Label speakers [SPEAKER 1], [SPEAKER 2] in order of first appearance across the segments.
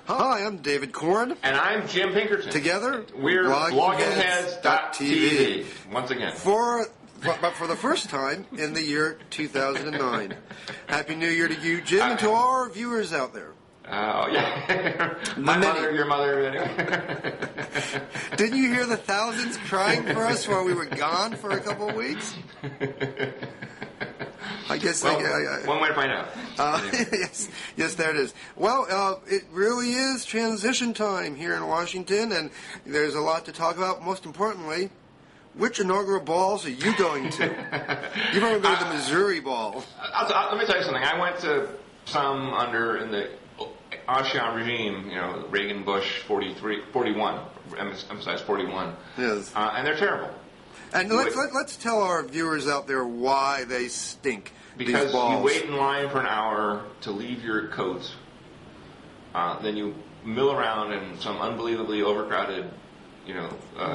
[SPEAKER 1] Hi, I'm David Korn.
[SPEAKER 2] And I'm Jim Pinkerton.
[SPEAKER 1] Together,
[SPEAKER 2] we're bloggingheads.tv. Once again.
[SPEAKER 1] But for the first time in the year 2009. Happy New Year to you, Jim, and to all our viewers out there.
[SPEAKER 2] Oh, yeah. My mother, your mother. Anyway.
[SPEAKER 1] Didn't you hear the thousands crying for us while we were gone for a couple of weeks? I guess.
[SPEAKER 2] Well, one way to find out.
[SPEAKER 1] Yes, there it is. Well, it really is transition time here in Washington, and there's a lot to talk about. Most importantly, which inaugural balls are you going to? You probably go to the Missouri ball.
[SPEAKER 2] Let me tell you something. I went to some in the Ossian regime, Reagan, Bush, 41, emphasize 41.
[SPEAKER 1] Yes.
[SPEAKER 2] And they're terrible.
[SPEAKER 1] And let's tell our viewers out there why they stink.
[SPEAKER 2] Because
[SPEAKER 1] these balls.
[SPEAKER 2] You wait in line for an hour to leave your coat, then you mill around in some unbelievably overcrowded,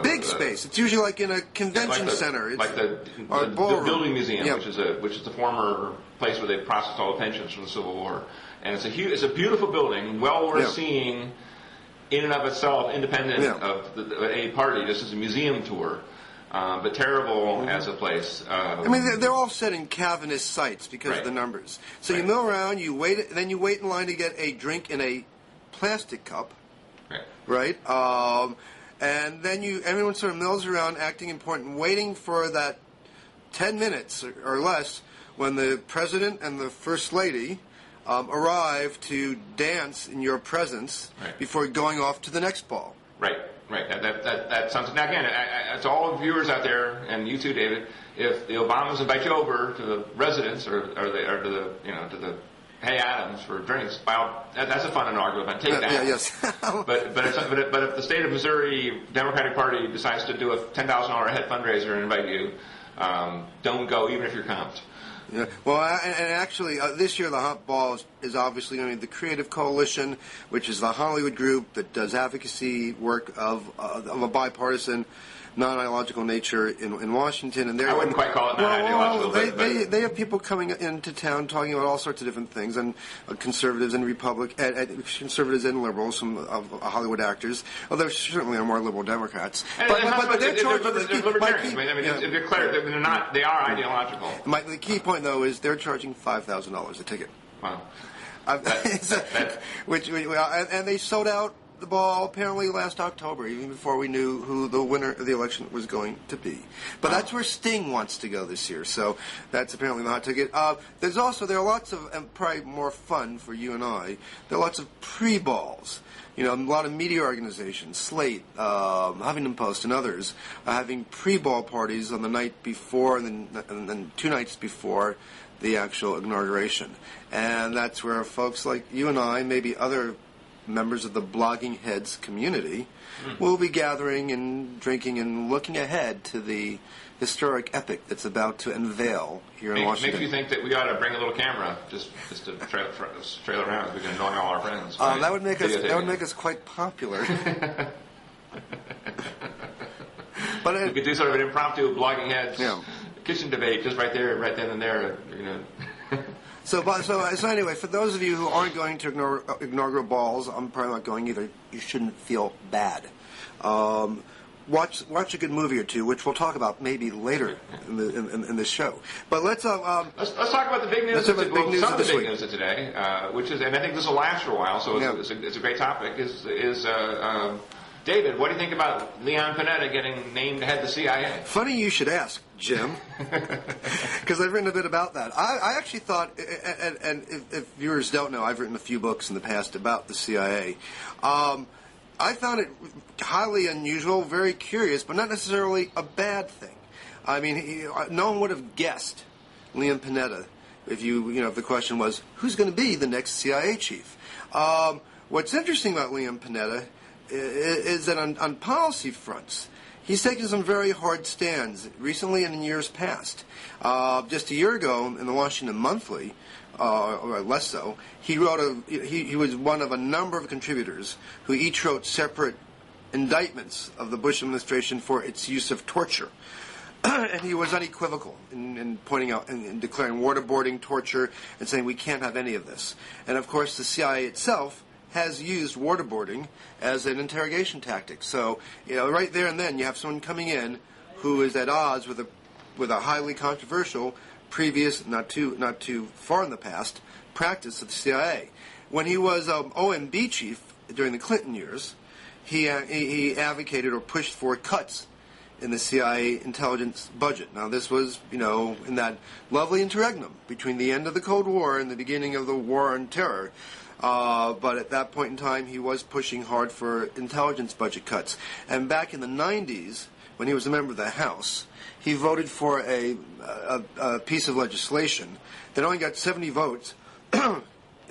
[SPEAKER 1] big space. It's usually like in a convention center.
[SPEAKER 2] It's like the building museum, which is the former place where they processed all the pensions from the Civil War, and it's a beautiful building, well worth seeing in and of itself, independent of a party. This is a museum tour. But terrible as a place.
[SPEAKER 1] They're all set in cavernous sites because of the numbers. So you mill around, you wait, then you wait in line to get a drink in a plastic cup, right? And then everyone sort of mills around, acting important, waiting for that 10 minutes or less when the president and the first lady arrive to dance in your presence before going off to the next ball.
[SPEAKER 2] Right. That sounds. Now again, to all the viewers out there, and you too, David, if the Obamas invite you over to the residence or to the Hay Adams for drinks, that's a fun inaugural event. Take that.
[SPEAKER 1] Yes.
[SPEAKER 2] but if the state of Missouri Democratic Party decides to do a $10,000 a head fundraiser and invite you, don't go, even if you're comped.
[SPEAKER 1] Yeah. Well, and actually, this year the Hot Ball is obviously going to be the Creative Coalition, which is the Hollywood group that does advocacy work of a bipartisan, non-ideological nature in Washington. And
[SPEAKER 2] I wouldn't quite call it non-ideological.
[SPEAKER 1] They have people coming into town talking about all sorts of different things, and conservatives and conservatives and liberals, some Hollywood actors. Well, there certainly are more liberal Democrats. But they're
[SPEAKER 2] libertarians. If you're clear, they are ideological.
[SPEAKER 1] The key point, though, is they're charging $5,000 a ticket.
[SPEAKER 2] Wow.
[SPEAKER 1] And they sold out the ball apparently last October, even before we knew who the winner of the election was going to be. But that's where Sting wants to go this year, so that's apparently the hot ticket. There are lots of, and probably more fun for you and I, there are lots of pre-balls. A lot of media organizations, Slate, Huffington Post, and others, are having pre-ball parties on the night before and then 2 nights before the actual inauguration. And that's where folks like you and I, maybe other members of the Blogging Heads community, will be gathering and drinking and looking ahead to the historic epic that's about to unveil here in Washington.
[SPEAKER 2] Makes you think that we ought to bring a little camera just to trail around. We can annoy all our friends.
[SPEAKER 1] That would make us quite popular.
[SPEAKER 2] But we could do sort of an impromptu Blogging Heads kitchen debate just right then and there.
[SPEAKER 1] So anyway, for those of you who aren't going to inaugural balls, I'm probably not going either. You shouldn't feel bad. Watch a good movie or two, which we'll talk about maybe later in this show. But let's talk
[SPEAKER 2] about the big news. Some of the big news of today, which is, and I think this will last for a while, so it's a great topic. David, what do you think about Leon Panetta getting named head of the CIA?
[SPEAKER 1] Funny you should ask, Jim, because I've written a bit about that. I actually thought, and if viewers don't know, I've written a few books in the past about the CIA. I found it highly unusual, very curious, but not necessarily a bad thing. I mean, no one would have guessed Leon Panetta if if the question was, who's going to be the next CIA chief? What's interesting about Leon Panetta is that on policy fronts, he's taken some very hard stands recently and in years past. Just a year ago, in the Washington Monthly, or less so, he was one of a number of contributors who each wrote separate indictments of the Bush administration for its use of torture. And he was unequivocal in pointing out and declaring waterboarding, torture, and saying we can't have any of this. And of course, the CIA itself has used waterboarding as an interrogation tactic. So, right there and then, you have someone coming in who is at odds with a highly controversial previous, not too far in the past, practice of the CIA. When he was OMB chief during the Clinton years, he advocated or pushed for cuts in the CIA intelligence budget. Now, this was, in that lovely interregnum between the end of the Cold War and the beginning of the War on Terror. But at that point in time, he was pushing hard for intelligence budget cuts. And back in the 90s, when he was a member of the House, he voted for a piece of legislation that only got 70 votes,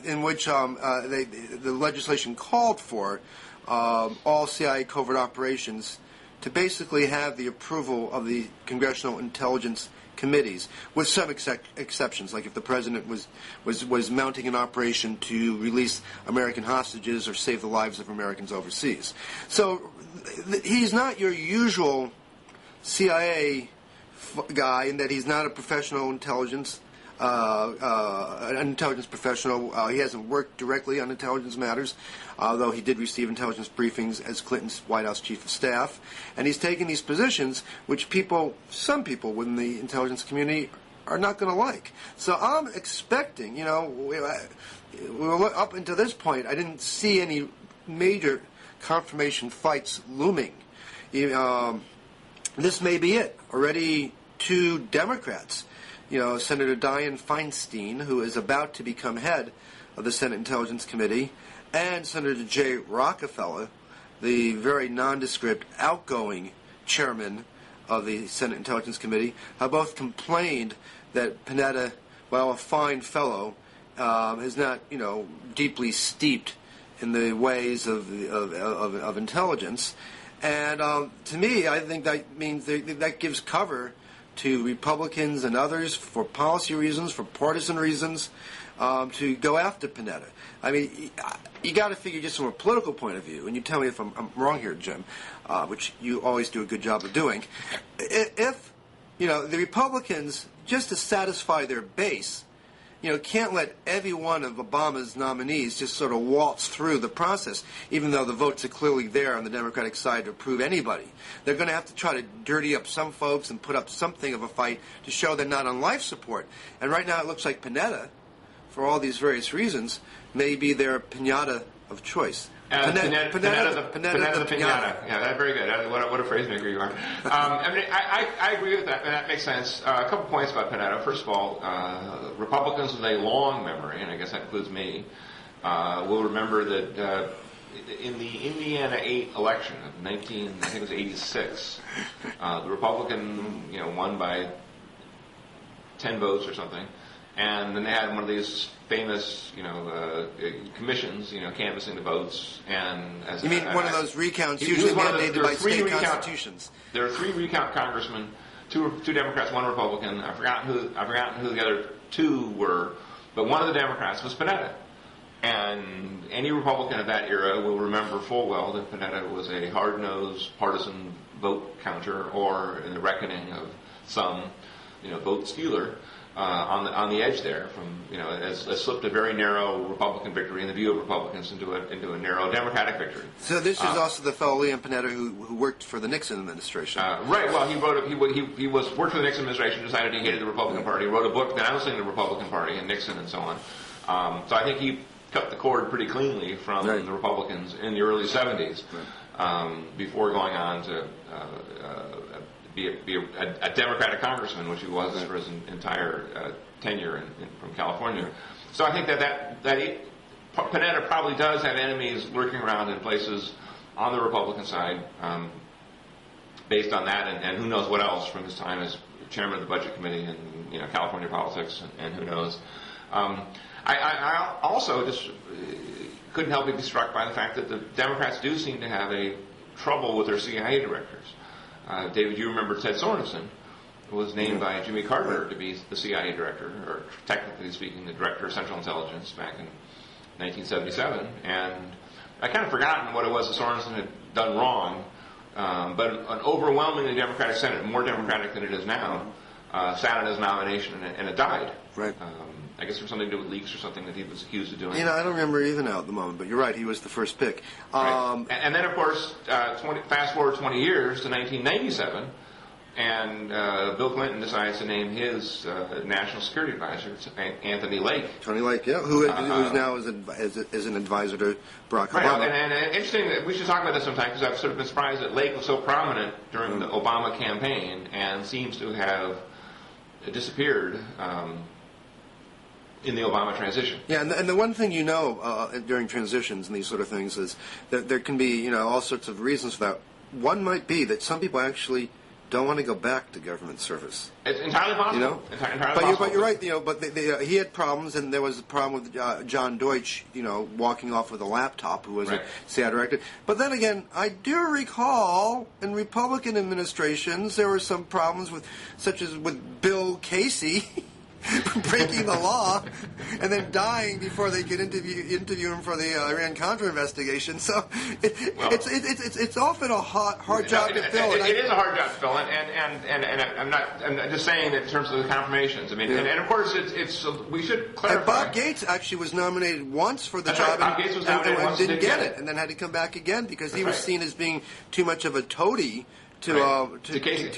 [SPEAKER 1] in which the legislation called for all CIA covert operations to basically have the approval of the Congressional Intelligence Committees, with some exceptions, like if the president was mounting an operation to release American hostages or save the lives of Americans overseas. So he's not your usual CIA guy in that he's not a professional intelligence an intelligence professional. He hasn't worked directly on intelligence matters, although he did receive intelligence briefings as Clinton's White House chief of staff. And he's taken these positions which some people within the intelligence community are not going to like. So I'm expecting, up until this point, I didn't see any major confirmation fights looming. This may be it. Already 2 Democrats, Senator Dianne Feinstein, who is about to become head of the Senate Intelligence Committee, and Senator Jay Rockefeller, the very nondescript, outgoing chairman of the Senate Intelligence Committee, have both complained that Panetta, while a fine fellow, is not, deeply steeped in the ways of intelligence. And to me, I think that means that gives cover to Republicans and others for policy reasons, for partisan reasons, to go after Panetta. I mean, you got to figure just from a political point of view, and you tell me if I'm wrong here, Jim, which you always do a good job of doing. If, the Republicans, just to satisfy their base, can't let every one of Obama's nominees just sort of waltz through the process, even though the votes are clearly there on the Democratic side to approve anybody. They're going to have to try to dirty up some folks and put up something of a fight to show they're not on life support. And right now it looks like Panetta, for all these various reasons, may be their pinata of choice.
[SPEAKER 2] Panetta the pinata. Yeah, that's very good. What a phrase maker you are. I agree with that, and that makes sense. A couple points about Panetta. First of all, Republicans with a long memory, and I guess that includes me, will remember that in the Indiana 8 election of 86, the Republican, won by 10 votes or something. And then they had one of these famous, commissions, canvassing the votes. And as
[SPEAKER 1] you mean one of those recounts usually mandated by state constitutions?
[SPEAKER 2] There are 3 recount congressmen, two Democrats, 1 Republican. I've forgotten who the other 2 were, but one of the Democrats was Panetta. And any Republican of that era will remember full well that Panetta was a hard-nosed partisan vote counter, or in the reckoning of some, vote stealer. On the edge there, has slipped a very narrow Republican victory in the view of Republicans into a narrow Democratic victory.
[SPEAKER 1] So this is also the fellow Leon Panetta who worked for the Nixon administration.
[SPEAKER 2] Right. Well, he worked for the Nixon administration, decided he hated the Republican Party, wrote a book denouncing the Republican Party and Nixon and so on. So I think he cut the cord pretty cleanly from the Republicans in the early 70s, before going on to be a Democratic congressman, which he was for his entire tenure from California. So I think that Panetta probably does have enemies lurking around in places on the Republican side, based on that, and who knows what else from his time as chairman of the Budget Committee and California politics, and who knows. I also just couldn't help but be struck by the fact that the Democrats do seem to have a trouble with their CIA directors. David, you remember Ted Sorensen was named by Jimmy Carter to be the CIA director, or technically speaking, the director of Central Intelligence back in 1977. And I kind of forgotten what it was that Sorensen had done wrong, but an overwhelmingly Democratic Senate, more Democratic than it is now, sat on his nomination, and it died.
[SPEAKER 1] Right.
[SPEAKER 2] I guess there was something to do with leaks or something that he was accused of doing.
[SPEAKER 1] I don't remember either now at the moment, but you're right, he was the first pick.
[SPEAKER 2] Right. And then, of course, fast forward 20 years to 1997, and Bill Clinton decides to name his national security advisor, Anthony Lake.
[SPEAKER 1] Tony Lake, yeah, who's now is an advisor to Barack Obama.
[SPEAKER 2] Right, and interesting that we should talk about this sometime, because I've sort of been surprised that Lake was so prominent during the Obama campaign and seems to have disappeared in the Obama transition.
[SPEAKER 1] Yeah, and the one thing during transitions and these sort of things is that there can be all sorts of reasons for that. One might be that some people actually don't want to go back to government service.
[SPEAKER 2] It's entirely possible.
[SPEAKER 1] But you're right. But he had problems, and there was a problem with John Deutsch, walking off with a laptop, who was a CIA director. But then again, I do recall in Republican administrations there were some problems such as with Bill Casey. Breaking the law and then dying before they could interview him for the Iran-Contra investigation. So it's often a hard job to fill.
[SPEAKER 2] It is a hard job to fill, and I'm just saying that in terms of the confirmations. I mean, and of course it's we should clarify.
[SPEAKER 1] And Bob Gates actually was nominated once for the job,
[SPEAKER 2] Bob Gates was nominated once
[SPEAKER 1] and didn't get it, and then had to come back again because he was seen as being too much of a toady. To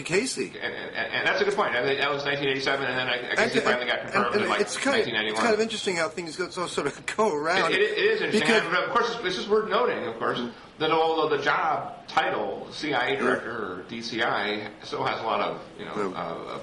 [SPEAKER 1] Casey.
[SPEAKER 2] And that's a good point. That was 1987, and then I guess he finally got confirmed in 1991.
[SPEAKER 1] It's kind of interesting how things sort of go around.
[SPEAKER 2] It is interesting. And of course, this is worth noting, of course, that although the job title, CIA Director or DCI, still has a lot of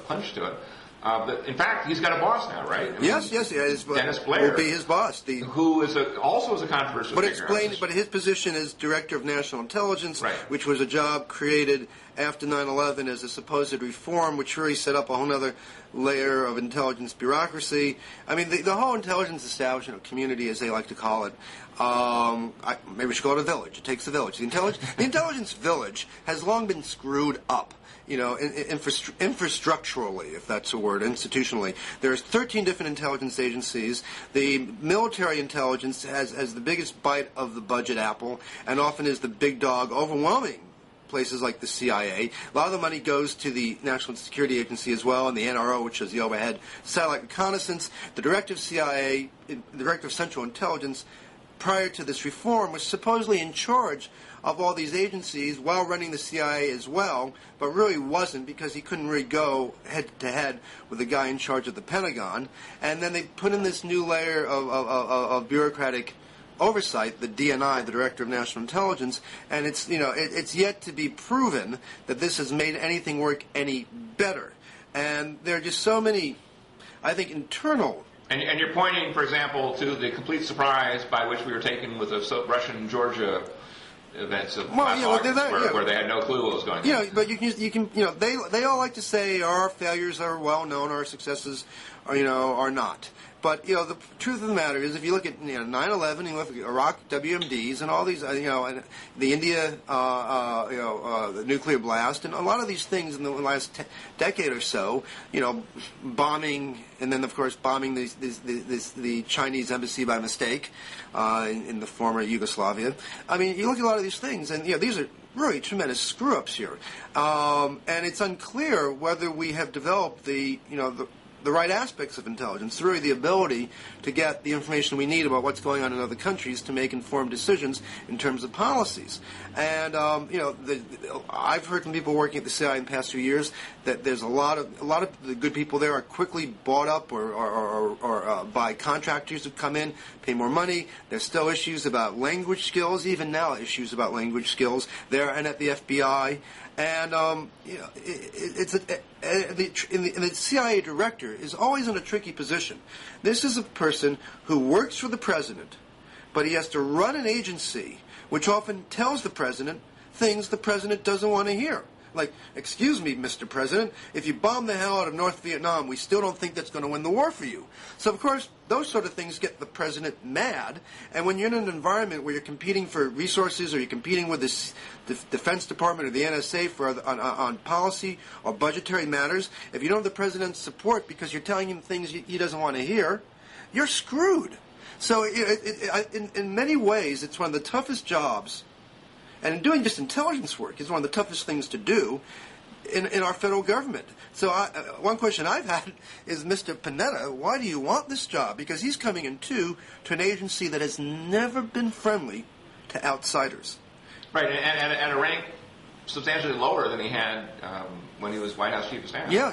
[SPEAKER 2] punch to it. But in fact, he's got a boss now, right?
[SPEAKER 1] Yes.
[SPEAKER 2] Dennis Blair
[SPEAKER 1] will be his boss.
[SPEAKER 2] Who is also a controversial figure.
[SPEAKER 1] But his position is Director of National Intelligence, which was a job created after 9/11 as a supposed reform, which really set up a whole other layer of intelligence bureaucracy. I mean, the whole intelligence establishment, community, as they like to call it, maybe we should call it a village. It takes a village. The intelligence village has long been screwed up. Infrastructurally, if that's a word, institutionally. There's 13 different intelligence agencies. The military intelligence has the biggest bite of the budget apple and often is the big dog, overwhelming places like the CIA. A lot of the money goes to the National Security Agency as well, and the NRO, which is the overhead satellite reconnaissance. The director of CIA, the director of Central Intelligence, prior to this reform, was supposedly in charge of all these agencies while running the CIA as well, but really wasn't because he couldn't really go head-to-head with the guy in charge of the Pentagon. And then they put in this new layer of bureaucratic oversight, the DNI, the Director of National Intelligence, and it's yet to be proven that this has made anything work any better. And there are just so many, I think, internal.
[SPEAKER 2] And you're pointing, for example, to the complete surprise by which we were taken with the Russian Georgia events of where they had no clue what was going on.
[SPEAKER 1] But you can they all like to say our failures are well known, our successes are not. But the truth of the matter is, if you look at 9/11, you look at Iraq WMDs and all these, and the India, the nuclear blast, and a lot of these things in the last decade or so, bombing, and then of course bombing the Chinese embassy by mistake in the former Yugoslavia. I mean, you look at a lot of these things, and these are really tremendous screw-ups here, and it's unclear whether we have developed the right aspects of intelligence, really the ability to get the information we need about what's going on in other countries to make informed decisions in terms of policies. And I've heard from people working at the CIA in the past few years that there's a lot of the good people there are quickly bought up or by contractors who come in, pay more money. There's still issues about language skills, even now issues about language skills there and at the FBI. And the CIA director is always in a tricky position. This is a person who works for the president, but he has to run an agency which often tells the president things the president doesn't want to hear. Like, excuse me, Mr. President, if you bomb the hell out of North Vietnam, we still don't think that's going to win the war for you. So, of course, those sort of things get the president mad. And when you're in an environment where you're competing for resources or you're competing with the Defense Department or the NSA on policy or budgetary matters, if you don't have the president's support because you're telling him things he doesn't want to hear, you're screwed. So in many ways, it's one of the toughest jobs. And in doing just intelligence work is one of the toughest things to do. in our federal government. So one question I've had is, Mr. Panetta, why do you want this job? Because he's coming in, to an agency that has never been friendly to outsiders.
[SPEAKER 2] Right, and at a rank substantially lower than he had when he was White House Chief of Staff.
[SPEAKER 1] Yeah.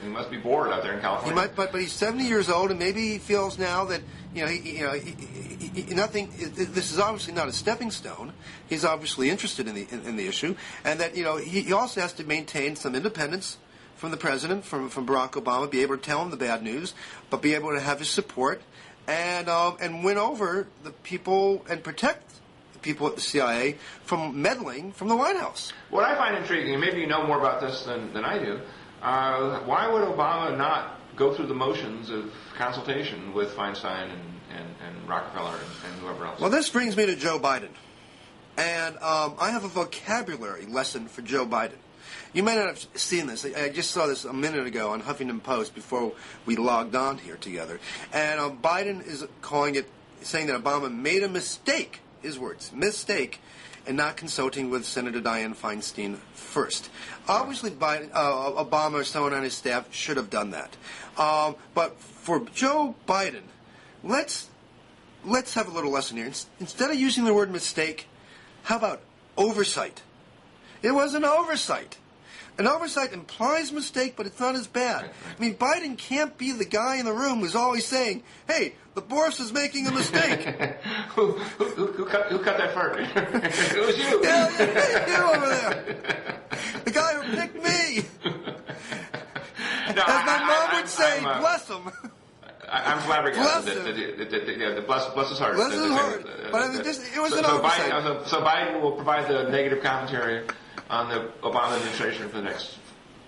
[SPEAKER 2] He must be bored out there in California.
[SPEAKER 1] He might, but he's 70 years old, and maybe he feels now that nothing. This is obviously not a stepping stone. He's obviously interested in the issue, and that he also has to maintain some independence from the president, from Barack Obama, be able to tell him the bad news, but be able to have his support and win over the people and protect people at the CIA from meddling from the White House.
[SPEAKER 2] What I find intriguing, and maybe you know more about this than I do, why would Obama not go through the motions of consultation with Feinstein and Rockefeller and whoever else?
[SPEAKER 1] Well, this brings me to Joe Biden. And I have a vocabulary lesson for Joe Biden. You may not have seen this. I just saw this a minute ago on Huffington Post before we logged on here together. And Biden is saying that Obama made a mistake, his words, mistake, in not consulting with Senator Dianne Feinstein first. Obviously, Obama or someone on his staff should have done that. But for Joe Biden, let's have a little lesson here. Instead of using the word mistake, how about oversight? It was an oversight. An oversight implies mistake, but it's not as bad. I mean, Biden can't be the guy in the room who's always saying, "Hey, the boss is making a mistake."
[SPEAKER 2] who cut that fart? It was you.
[SPEAKER 1] Yeah, you over there. The guy who picked me.
[SPEAKER 2] No,
[SPEAKER 1] as my mom would say, bless him.
[SPEAKER 2] I'm flabbergasted. Bless his heart.
[SPEAKER 1] Bless his heart. But I mean, it was an oversight.
[SPEAKER 2] So Biden will provide the negative commentary on the Obama administration for the next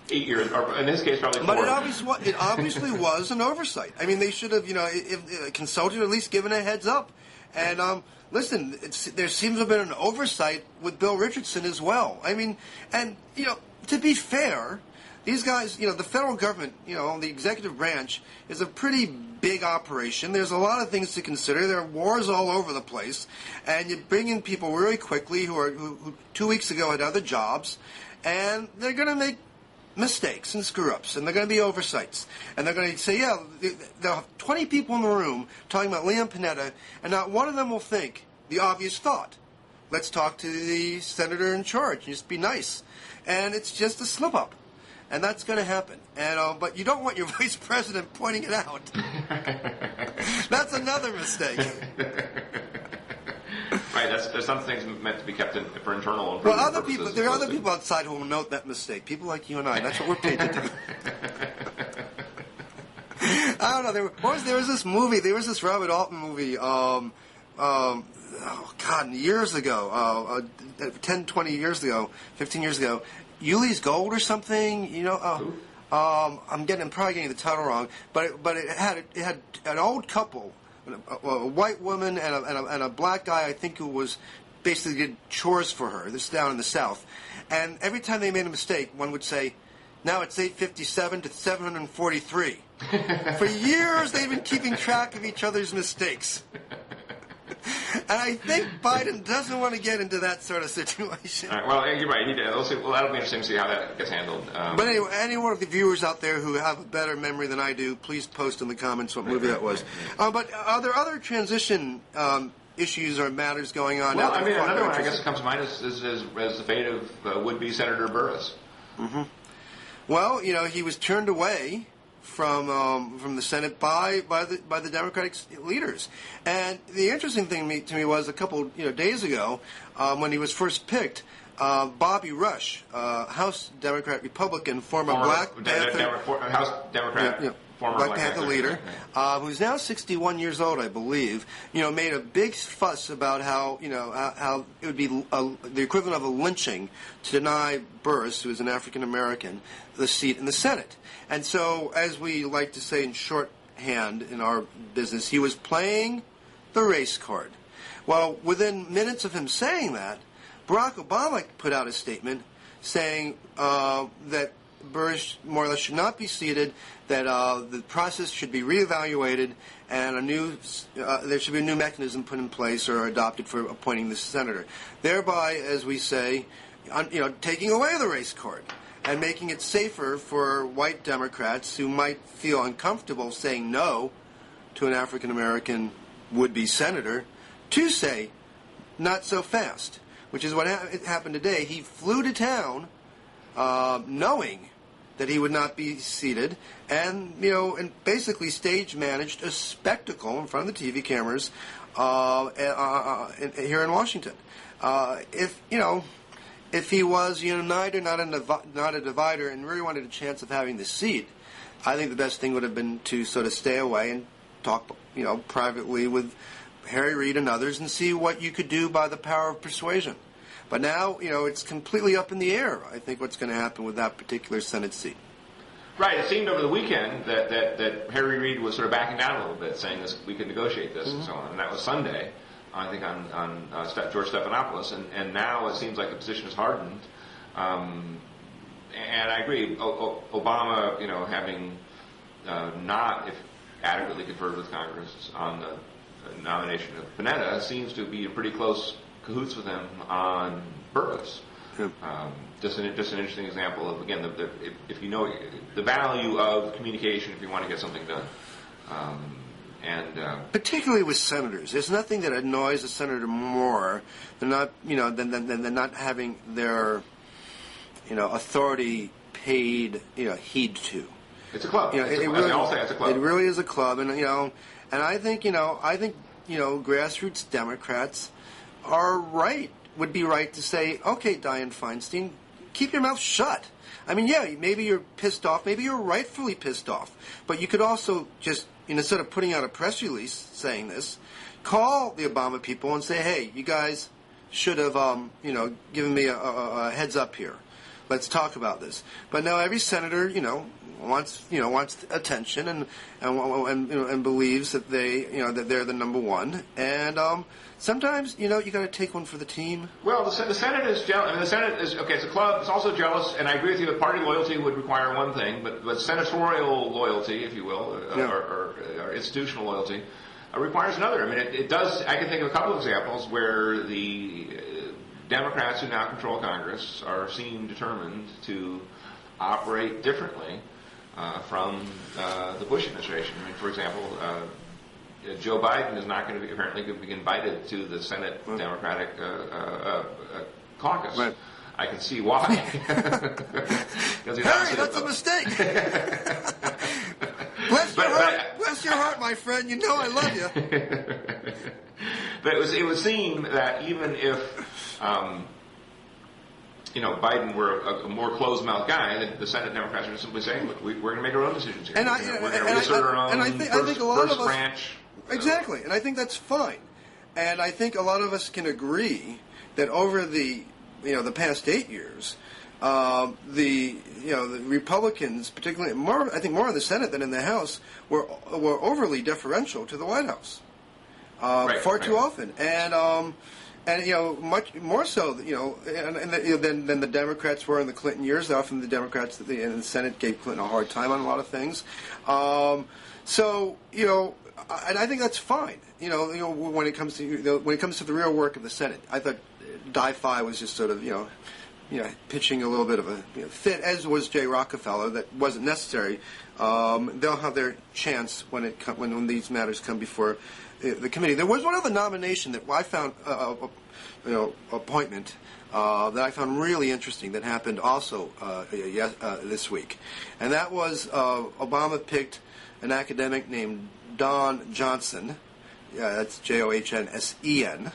[SPEAKER 2] 8 years, or in this case, probably 4.
[SPEAKER 1] But it obviously was an oversight. I mean, they should have, consulted, or at least given a heads up. And listen, there seems to have been an oversight with Bill Richardson as well. I mean, and to be fair, these guys, the federal government, the executive branch is a pretty big operation. There's a lot of things to consider. There are wars all over the place, and you bring in people really quickly who 2 weeks ago had other jobs, and they're going to make mistakes and screw-ups, and they're going to be oversights. And they're going to say, they'll have 20 people in the room talking about Leon Panetta, and not one of them will think the obvious thought. Let's talk to the senator in charge and just be nice. And it's just a slip-up. And that's going to happen. And but you don't want your vice president pointing it out. That's another mistake.
[SPEAKER 2] Right. There's some things meant to be kept for internal.
[SPEAKER 1] Well, there are other people outside who will note that mistake. People like you and I. That's what we're paid to do. I don't know. There was this movie. There was this Robert Altman movie. Years ago, 10, 20 years ago, 15 years ago. Yuli's Gold or something, I'm probably getting the title wrong, but it had an old couple, a white woman and a black guy, I think, who was basically did chores for her. This is down in the South, and every time they made a mistake, one would say, "Now it's 857 to 743." For years, they've been keeping track of each other's mistakes. And I think Biden doesn't want to get into that sort of situation.
[SPEAKER 2] All right, well, you're right. That'll be interesting to see how that gets handled.
[SPEAKER 1] But anyway, any one of the viewers out there who have a better memory than I do, please post in the comments what movie that was. But are there other transition issues or matters going on?
[SPEAKER 2] Well, I mean, another one I guess that comes to mind is the fate of would-be Senator Burris.
[SPEAKER 1] Mm-hmm. Well, he was turned away from the Senate by the Democratic leaders. And the interesting thing to me was a couple days ago when he was first picked, Bobby Rush, House Democrat Republican, former Black Panther
[SPEAKER 2] House Democrat. Former
[SPEAKER 1] Black Panther leader, who's now 61 years old, I believe, made a big fuss about how it would be the equivalent of a lynching to deny Burris, who is an African American, the seat in the Senate. And so, as we like to say in shorthand in our business, he was playing the race card. Well, within minutes of him saying that, Barack Obama put out a statement saying that Burris more or less should not be seated, that the process should be reevaluated, and there should be a new mechanism put in place or adopted for appointing the senator. Thereby, as we say, taking away the race card. and making it safer for white Democrats who might feel uncomfortable saying no to an African American would-be senator to say not so fast, which is what happened today. He flew to town knowing that he would not be seated, and and basically stage managed a spectacle in front of the TV cameras here in Washington. If he was united, not a divider, and really wanted a chance of having the seat, I think the best thing would have been to sort of stay away and talk, privately with Harry Reid and others and see what you could do by the power of persuasion. But now, it's completely up in the air, I think, what's going to happen with that particular Senate seat.
[SPEAKER 2] Right. It seemed over the weekend that Harry Reid was sort of backing down a little bit, saying this we could negotiate this and so on. And that was Sunday, I think, on George Stephanopoulos. And now it seems like the position has hardened. And I agree. Obama, having not adequately conferred with Congress on the nomination of Panetta, seems to be in pretty close cahoots with him on purpose. Just an interesting example of, again, if you know the value of communication if you want to get something done.
[SPEAKER 1] Particularly with senators, there's nothing that annoys a senator more than not, than not having their, authority paid, heed to.
[SPEAKER 2] It's a club. They all say it's a club.
[SPEAKER 1] It really is a club, and and I think grassroots Democrats would be right to say, okay, Dianne Feinstein, keep your mouth shut. I mean, yeah, maybe you're pissed off, maybe you're rightfully pissed off, but you could also just, instead of putting out a press release saying this, call the Obama people and say, hey, you guys should have, given me a heads up here. Let's talk about this. But now every senator, wants attention and believes that that they're the number one. And sometimes, you got to take one for the team.
[SPEAKER 2] Well, the Senate is jealous. I mean, the Senate is, okay, it's a club. It's also jealous, and I agree with you that party loyalty would require one thing, but senatorial loyalty, if you will, or institutional loyalty, requires another. I mean, it does. I can think of a couple of examples where the Democrats who now control Congress seem determined to operate differently from the Bush administration. I mean, for example, Joe Biden is not going to be invited to the Senate Democratic caucus.
[SPEAKER 1] Right.
[SPEAKER 2] I can see why.
[SPEAKER 1] Harry, that's a mistake. Bless your heart, my friend. You know I love you.
[SPEAKER 2] But it would seem that even if Biden were a more closed-mouthed guy, that the Senate Democrats are simply saying, look, we're going to make our own decisions here. We're going to reassert our own first branch.
[SPEAKER 1] Exactly, and I think that's fine. And I think a lot of us can agree that over the past 8 years, the Republicans, particularly more in the Senate than in the House, were overly deferential to the White House, far too often, and much more so, than the Democrats were in the Clinton years. Often the Democrats in the Senate gave Clinton a hard time on a lot of things. And I think that's fine. When it comes to the real work of the Senate, I thought Di-Fi was just sort of pitching a little bit of a fit, as was Jay Rockefeller. That wasn't necessary. They'll have their chance when these matters come before the committee. There was one other nomination that I found appointment that I found really interesting that happened also this week, and that was Obama picked an academic named Don Johnson, that's Johnsen,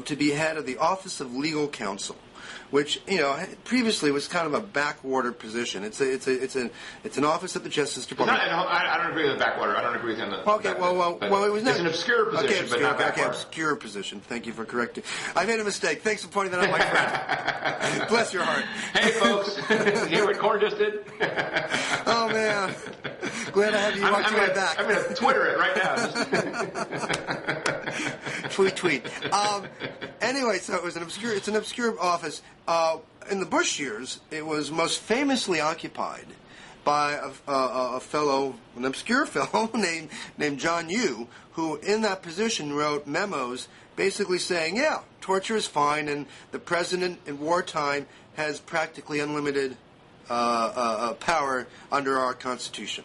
[SPEAKER 1] to be head of the Office of Legal Counsel, which previously was kind of a backwater position. It's an office at the Justice Department.
[SPEAKER 2] I don't agree with the backwater. I don't agree with him.
[SPEAKER 1] Okay, well, it was not.
[SPEAKER 2] It's an obscure position, but not backwater.
[SPEAKER 1] Okay, obscure position. Thank you for correcting. I made a mistake. Thanks for pointing that out, my friend. Bless your heart.
[SPEAKER 2] Hey, folks, hear what Corn just did?
[SPEAKER 1] Oh man, glad I have you watching my back.
[SPEAKER 2] I'm going to Twitter it right now.
[SPEAKER 1] Tweet. Anyway, so it's an obscure office. In the Bush years, it was most famously occupied by an obscure fellow named John Yoo, who in that position wrote memos basically saying, torture is fine, and the president in wartime has practically unlimited power under our Constitution.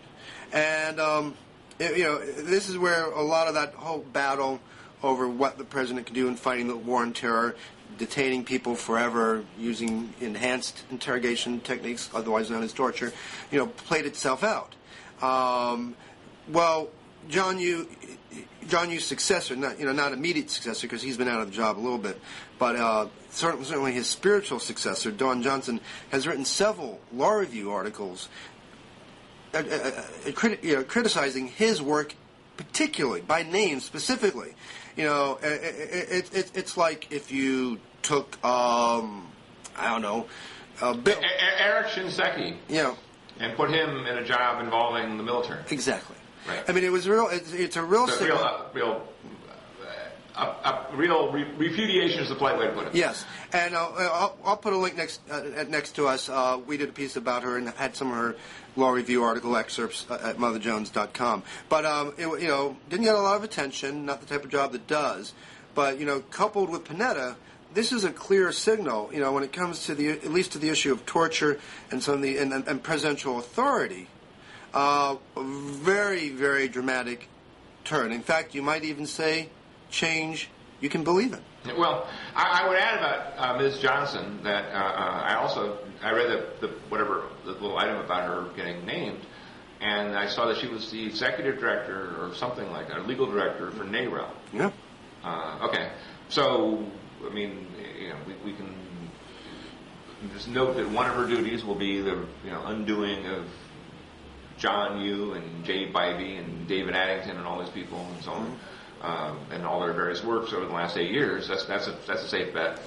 [SPEAKER 1] And this is where a lot of that whole battle over what the president can do in fighting the war on terror, detaining people forever using enhanced interrogation techniques, otherwise known as torture, played itself out. Well, John Yoo's successor, not immediate successor because he's been out of the job a little bit, but certainly his spiritual successor, Don Johnson, has written several law review articles criticizing his work, particularly by name specifically. It's like if you took Bill
[SPEAKER 2] Eric Shinseki, and put him in a job involving the military.
[SPEAKER 1] Exactly.
[SPEAKER 2] Right.
[SPEAKER 1] I mean, it was real. It's a real.
[SPEAKER 2] Real repudiation is the polite way to put it.
[SPEAKER 1] Yes, and I'll put a link next to us. We did a piece about her and had some of her law review article excerpts at motherjones.com. But didn't get a lot of attention. Not the type of job that does. But coupled with Panetta, this is a clear signal. When it comes to at least to the issue of torture and some of the and presidential authority. Very, very dramatic turn. In fact, you might even say change you can believe in.
[SPEAKER 2] Well, I would add about Ms. Johnson that I read the little item about her getting named, and I saw that she was the executive director or something like that, or legal director for NARAL.
[SPEAKER 1] Yeah.
[SPEAKER 2] Okay. So, I mean, we can just note that one of her duties will be the undoing of John Yoo and Jay Bybee and David Addington and all these people and so on, and all their various works over the last 8 years. That's a safe bet.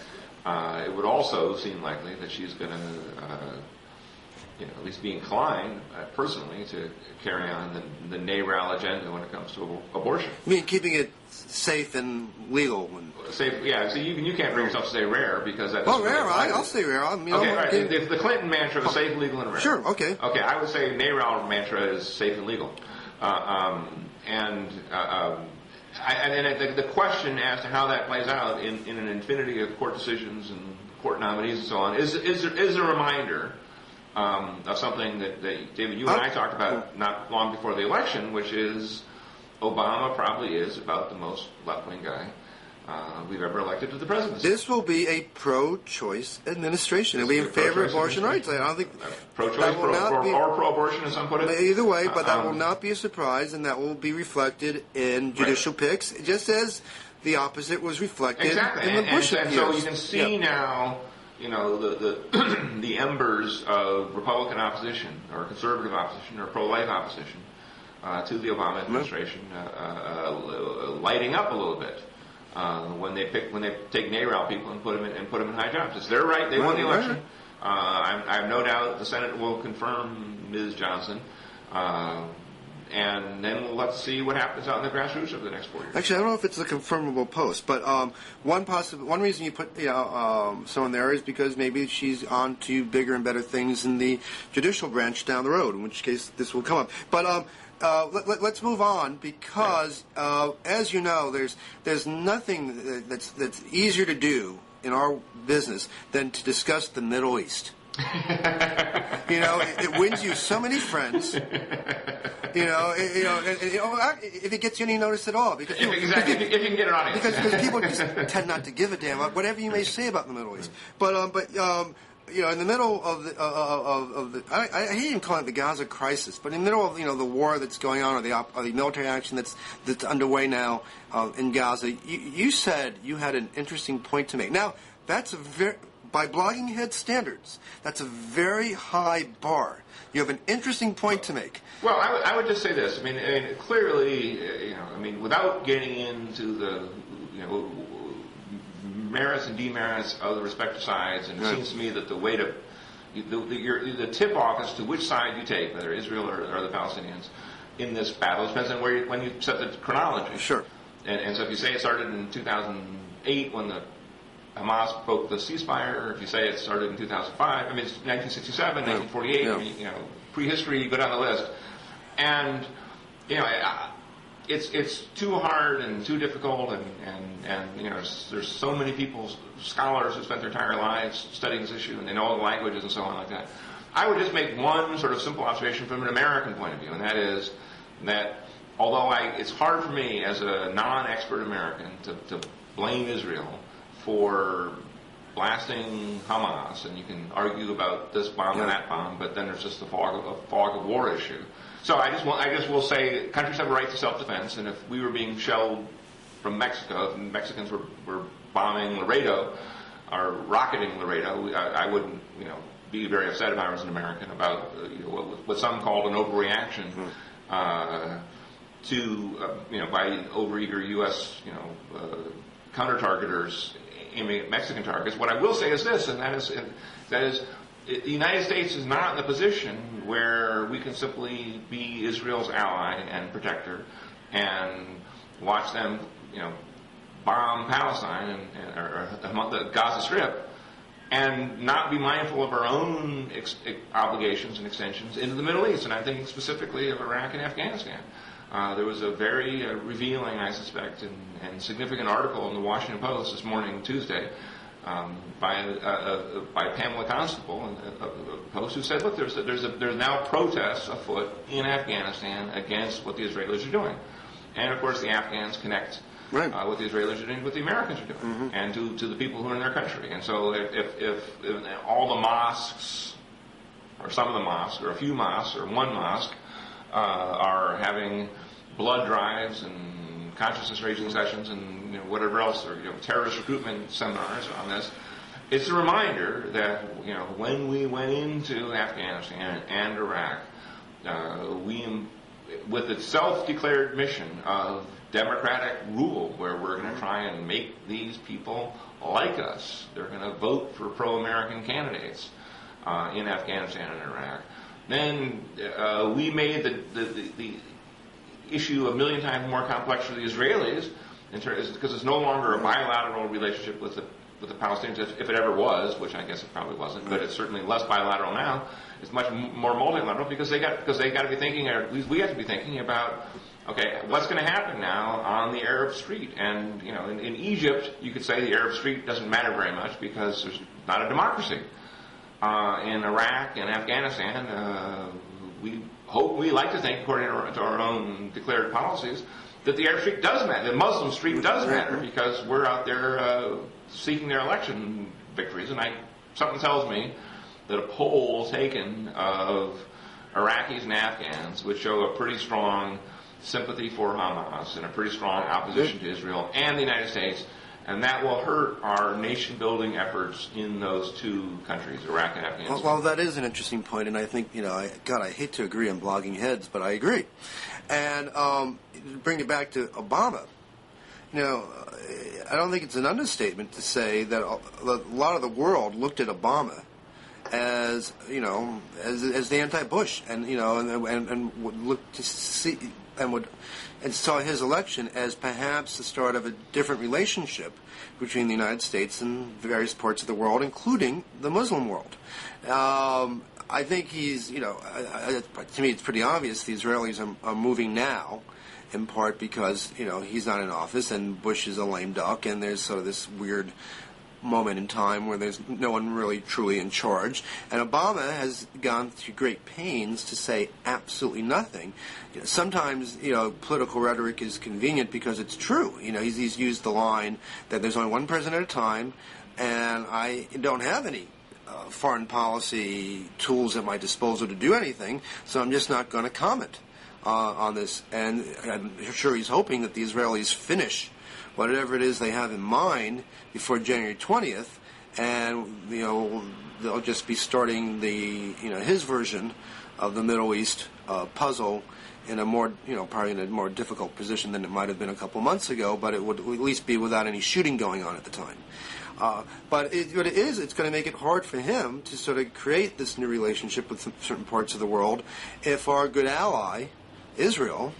[SPEAKER 2] It would also seem likely that she's going to, at least be inclined personally to carry on the NARAL agenda when it comes to abortion.
[SPEAKER 1] I mean, keeping it safe and legal.
[SPEAKER 2] Safe, yeah. So you can't bring yourself to say rare because that's.
[SPEAKER 1] Oh, rare. I'll say rare.
[SPEAKER 2] Okay, right. If the Clinton mantra was safe, legal, and rare.
[SPEAKER 1] Sure. Okay.
[SPEAKER 2] Okay, I would say NARAL mantra is safe and legal, the question as to how that plays out in an infinity of court decisions and court nominees and so on is a reminder of something that David, you and I talked about not long before the election, which is Obama probably is about the most left-wing guy we've ever elected to the presidency.
[SPEAKER 1] This will be a pro-choice administration. It'll be in favor of abortion rights. I don't think
[SPEAKER 2] pro-choice or pro-abortion, as some put it.
[SPEAKER 1] Either way, but that will not be a surprise, and that will be reflected in judicial picks, just as the opposite was reflected in the Bush years.
[SPEAKER 2] And so you can see now, the embers of Republican opposition or conservative opposition or pro-life opposition to the Obama administration lighting up a little bit. When they take NARAL people and put them in high jobs. It's their right. They won the election. I have no doubt the Senate will confirm Ms. Johnson, and then let's see what happens out in the grassroots over the next 4 years.
[SPEAKER 1] Actually, I don't know if it's a confirmable post, but one reason you put someone there is because maybe she's on to bigger and better things in the judicial branch down the road. In which case, this will come up. But let's move on because, as you know, there's nothing that's easier to do in our business than to discuss the Middle East. It wins you so many friends. If it gets you any notice at all, because
[SPEAKER 2] if you can get an audience,
[SPEAKER 1] because people just tend not to give a damn whatever you may say about the Middle East. But in the middle of the I hate even calling it the Gaza crisis, but in the middle of the war that's going on or the military action that's underway now in Gaza, you said you had an interesting point to make. Now that's by blogging head standards, that's a very high bar. You have an interesting point to make.
[SPEAKER 2] Well, I would just say this. I mean, clearly, without getting into the merits and demerits of the respective sides, and it seems to me that the way to the tip off as to which side you take, whether Israel or the Palestinians, in this battle depends on when you set the chronology.
[SPEAKER 1] Sure.
[SPEAKER 2] And so if you say it started in 2008 when the Hamas broke the ceasefire, or if you say it started in 2005, it's 1967, 1948,
[SPEAKER 1] yeah.
[SPEAKER 2] Prehistory, you go down the list. And, it's too hard and too difficult, and there's so many people, scholars who spent their entire lives studying this issue, and they know all the languages and so on like that. I would just make one sort of simple observation from an American point of view, and that is that although it's hard for me as a non-expert American to blame Israel for blasting Hamas, and you can argue about this bomb and that bomb, but then there's just the fog of war issue. So I just will say countries have a right to self-defense, and if we were being shelled from Mexico, if Mexicans were bombing Laredo or rocketing Laredo, I wouldn't, be very upset if I was an American about what some called an overreaction by overeager U.S. counter-targeters aiming at Mexican targets. What I will say is this, and that is the United States is not in a position where we can simply be Israel's ally and protector and watch them, bomb Palestine or the Gaza Strip and not be mindful of our own obligations and extensions into the Middle East. And I'm thinking specifically of Iraq and Afghanistan. There was a very revealing, I suspect, and significant article in the Washington Post this morning, Tuesday, by Pamela Constable, a post who said, "Look, there's now protests afoot in Afghanistan against what the Israelis are doing," and of course the Afghans connect what the Israelis are doing, what the Americans are doing, and to the people who are in their country. And so if all the mosques, or some of the mosques, or a few mosques, or one mosque, are having blood drives and consciousness-raising sessions and whatever else, or terrorist recruitment seminars on this, it's a reminder that when we went into Afghanistan and Iraq, we, with its self-declared mission of democratic rule, where we're going to try and make these people like us, they're going to vote for pro-American candidates in Afghanistan and Iraq, then we made the issue a million times more complex for the Israelis, because it's no longer a bilateral relationship with the Palestinians, if it ever was, which I guess it probably wasn't, but it's certainly less bilateral now. It's much more multilateral because they got to be thinking, or at least we have to be thinking about, okay, what's going to happen now on the Arab street? And in Egypt, you could say the Arab street doesn't matter very much because there's not a democracy. In Iraq and Afghanistan, we like to think, according to our own declared policies, that the Arab street does matter. The Muslim street does matter because we're out there seeking their election victories. And something tells me that a poll taken of Iraqis and Afghans would show a pretty strong sympathy for Hamas and a pretty strong opposition to Israel and the United States. And that will hurt our nation-building efforts in those two countries, Iraq and Afghanistan.
[SPEAKER 1] Well, that is an interesting point, and I think, I hate to agree on blogging heads, but I agree. And bring it back to Obama, I don't think it's an understatement to say that a lot of the world looked at Obama as, as the anti-Bush, and would look to see and saw his election as perhaps the start of a different relationship between the United States and various parts of the world, including the Muslim world. I think he's, to me it's pretty obvious the Israelis are moving now, in part because, he's not in office and Bush is a lame duck, and there's sort of this weird moment in time where there's no one really truly in charge. And Obama has gone through great pains to say absolutely nothing. Sometimes, political rhetoric is convenient because it's true. He's used the line that there's only one president at a time, and I don't have any foreign policy tools at my disposal to do anything, so I'm just not going to comment on this. And I'm sure he's hoping that the Israelis finish whatever it is they have in mind before January 20th, and they'll just be starting his version of the Middle East puzzle in a more probably in a more difficult position than it might have been a couple months ago, but it would at least be without any shooting going on at the time. But it's going to make it hard for him to sort of create this new relationship with certain parts of the world if our good ally, Israel,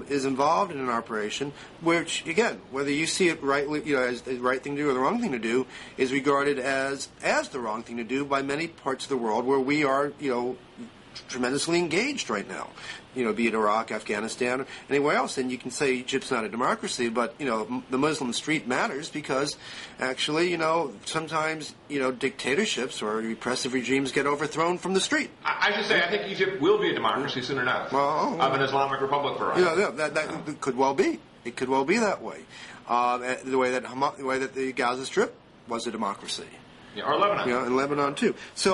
[SPEAKER 1] is involved in an operation which, again, whether you see it rightly, as the right thing to do or the wrong thing to do, is regarded as the wrong thing to do by many parts of the world where we are, tremendously engaged right now. Be it Iraq, Afghanistan, or anywhere else. And you can say Egypt's not a democracy, but, the Muslim street matters because actually, sometimes, dictatorships or repressive regimes get overthrown from the street.
[SPEAKER 2] I should say, I think Egypt will be a democracy soon enough. Of an Islamic Republic variety.
[SPEAKER 1] That could well be. It could well be that way. The way that the Gaza Strip was a democracy.
[SPEAKER 2] Yeah, or Lebanon.
[SPEAKER 1] And Lebanon too. It's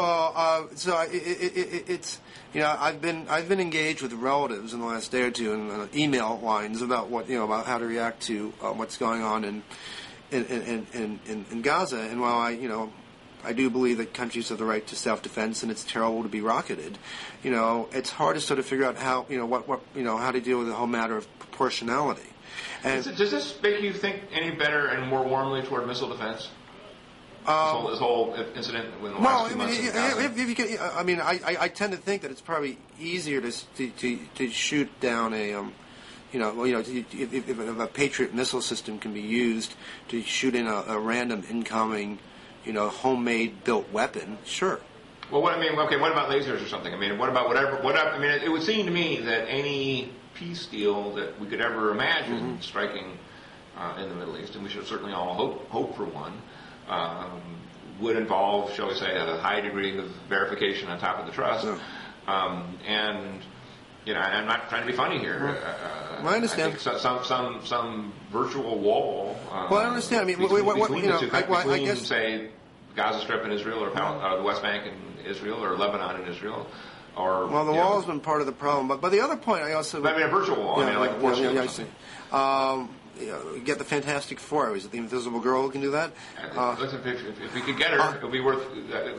[SPEAKER 1] I've been engaged with relatives in the last day or two in email lines about about how to react to what's going on in Gaza. And while I do believe that countries have the right to self-defense, and it's terrible to be rocketed. It's hard to sort of figure out how how to deal with the whole matter of proportionality. And
[SPEAKER 2] does this make you think any better and more warmly toward missile defense? This whole incident in the last few months.
[SPEAKER 1] I tend to think that it's probably easier to shoot down if a Patriot missile system can be used to shoot in a random incoming, homemade built weapon. Sure.
[SPEAKER 2] Well, what about lasers or something? What about whatever? It would seem to me that any peace deal that we could ever imagine striking in the Middle East, and we should certainly all hope for one. Would involve, shall we say, a high degree of verification on top of the trust. And I'm not trying to be funny here.
[SPEAKER 1] I understand.
[SPEAKER 2] I think some virtual wall.
[SPEAKER 1] I understand.
[SPEAKER 2] Between say, Gaza Strip and Israel, or the West Bank and Israel, or Lebanon and Israel. The
[SPEAKER 1] wall has been part of the problem, but the other point I also.
[SPEAKER 2] A virtual wall. Like a force field.
[SPEAKER 1] I see. Get the Fantastic Four. Is it the Invisible Girl who can do that?
[SPEAKER 2] Listen, if we could get her, it would be worth.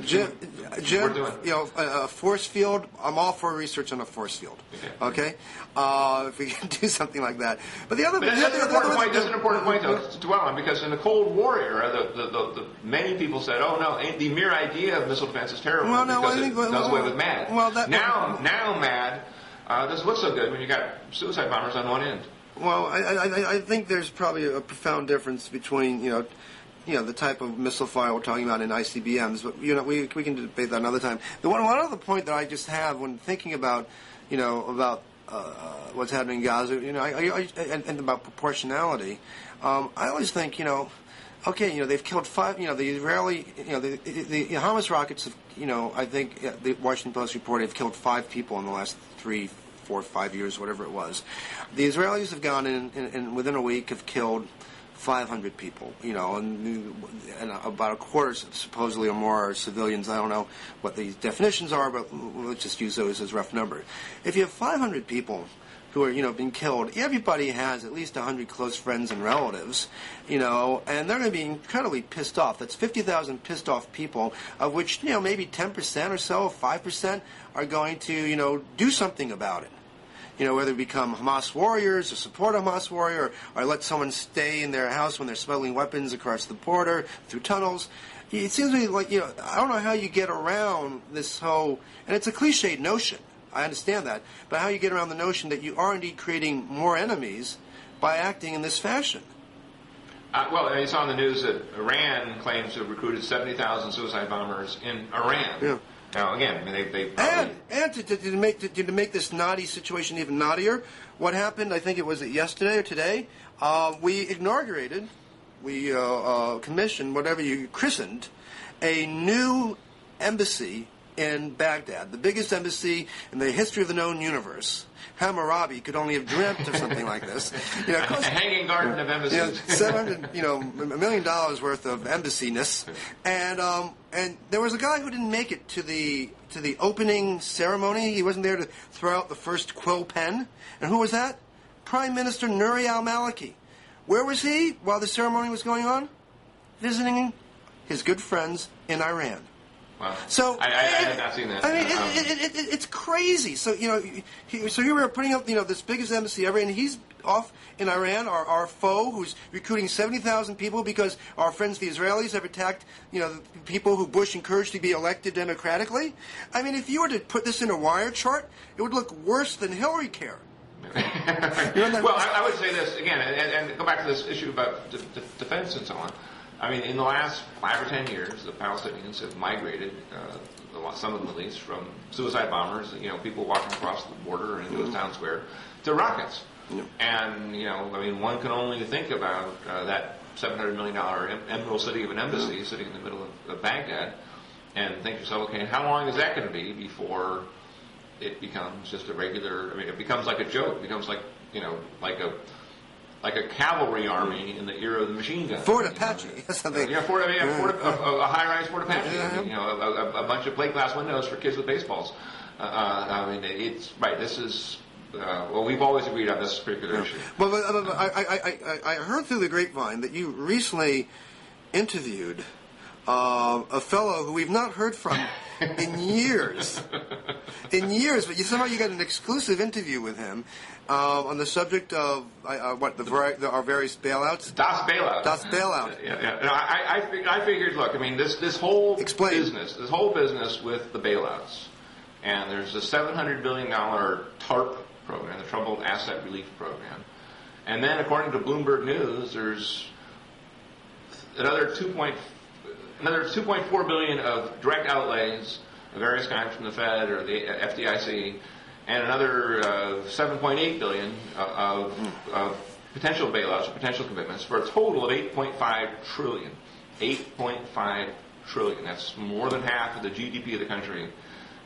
[SPEAKER 1] Jim,
[SPEAKER 2] worth doing.
[SPEAKER 1] A force field. I'm all for research on a force field. Okay. If we can do something like that. But that's
[SPEAKER 2] an important point though to dwell on, because in the Cold War era, the many people said, "Oh no, the mere idea of missile defense is terrible because it does away with MAD." Now MAD doesn't look so good when you got suicide bombers on one end.
[SPEAKER 1] Well, I think there's probably a profound difference between the type of missile fire we're talking about in ICBMs, but we can debate that another time. The one other point that I just have when thinking about what's happening in Gaza, and about proportionality, I always think they've killed 5. The Israeli, the Hamas rockets have, I think the Washington Post reported have killed 5 people in the last 3, 4, 5 years, whatever it was. The Israelis have gone in and within a week have killed 500 people, and about a quarter supposedly or more are civilians. I don't know what the definitions are, but let's just use those as a rough number. If you have 500 people who are, being killed, everybody has at least 100 close friends and relatives, and they're going to be incredibly pissed off. That's 50,000 pissed off people, of which, maybe 10% or so, 5% are going to, do something about it. Whether become Hamas warriors or support a Hamas warrior or let someone stay in their house when they're smuggling weapons across the border through tunnels. It seems to me like, I don't know how you get around this whole, and it's a cliched notion, I understand that, but how you get around the notion that you are indeed creating more enemies by acting in this fashion.
[SPEAKER 2] Well, you saw in the news that Iran claims to have recruited 70,000 suicide bombers in Iran.
[SPEAKER 1] Yeah.
[SPEAKER 2] Now, again, they
[SPEAKER 1] probably... to make this naughty situation even naughtier, what happened, I think it was yesterday or today, we commissioned, whatever you christened, a new embassy in Baghdad, the biggest embassy in the history of the known universe. Hammurabi could only have dreamt of something like this.
[SPEAKER 2] A hanging garden of embassies.
[SPEAKER 1] $1 million worth of embassy-ness, and there was a guy who didn't make it to the opening ceremony. He wasn't there to throw out the first quill pen. And who was that? Prime Minister Nouri al-Maliki. Where was he while the ceremony was going on? Visiting his good friends in Iran.
[SPEAKER 2] Wow.
[SPEAKER 1] So
[SPEAKER 2] I have not seen that.
[SPEAKER 1] It's crazy. So here we are putting up this biggest embassy ever, and he's off in Iran, our foe, who's recruiting 70,000 people because our friends the Israelis have attacked the people who Bush encouraged to be elected democratically. If you were to put this in a wire chart, it would look worse than Hillary Care.
[SPEAKER 2] Well, I would say this again, and go back to this issue about defense and so on. I mean, in the last 5 or 10 years, the Palestinians have migrated, some of them at least, from suicide bombers, people walking across the border into a town square, to rockets. Yeah. And, I mean, one can only think about that $700 million emerald city of an embassy sitting in the middle of Baghdad and think to yourself, okay, how long is that going to be before it becomes just a regular, I mean, it becomes like a joke. It becomes like, like a cavalry army in the era of the machine gun.
[SPEAKER 1] Fort Apache. Something.
[SPEAKER 2] A high-rise Fort Apache. A bunch of plate glass windows for kids with baseballs. I mean, it's right. This is we've always agreed on this particular issue.
[SPEAKER 1] Well, I heard through the grapevine that you recently interviewed a fellow who we've not heard from in years. But somehow you got an exclusive interview with him on the subject of our various bailouts.
[SPEAKER 2] Das Bailout.
[SPEAKER 1] Das Bailout.
[SPEAKER 2] Yeah. No, I figured. Look, I mean, this whole business with the bailouts, and there's a $700 billion TARP program, the Troubled Asset Relief Program, and then according to Bloomberg News, there's another 2.4 billion of direct outlays of various kinds from the Fed or the FDIC, and another 7.8 billion of potential bailouts or potential commitments for a total of 8.5 trillion. 8.5 trillion. That's more than half of the GDP of the country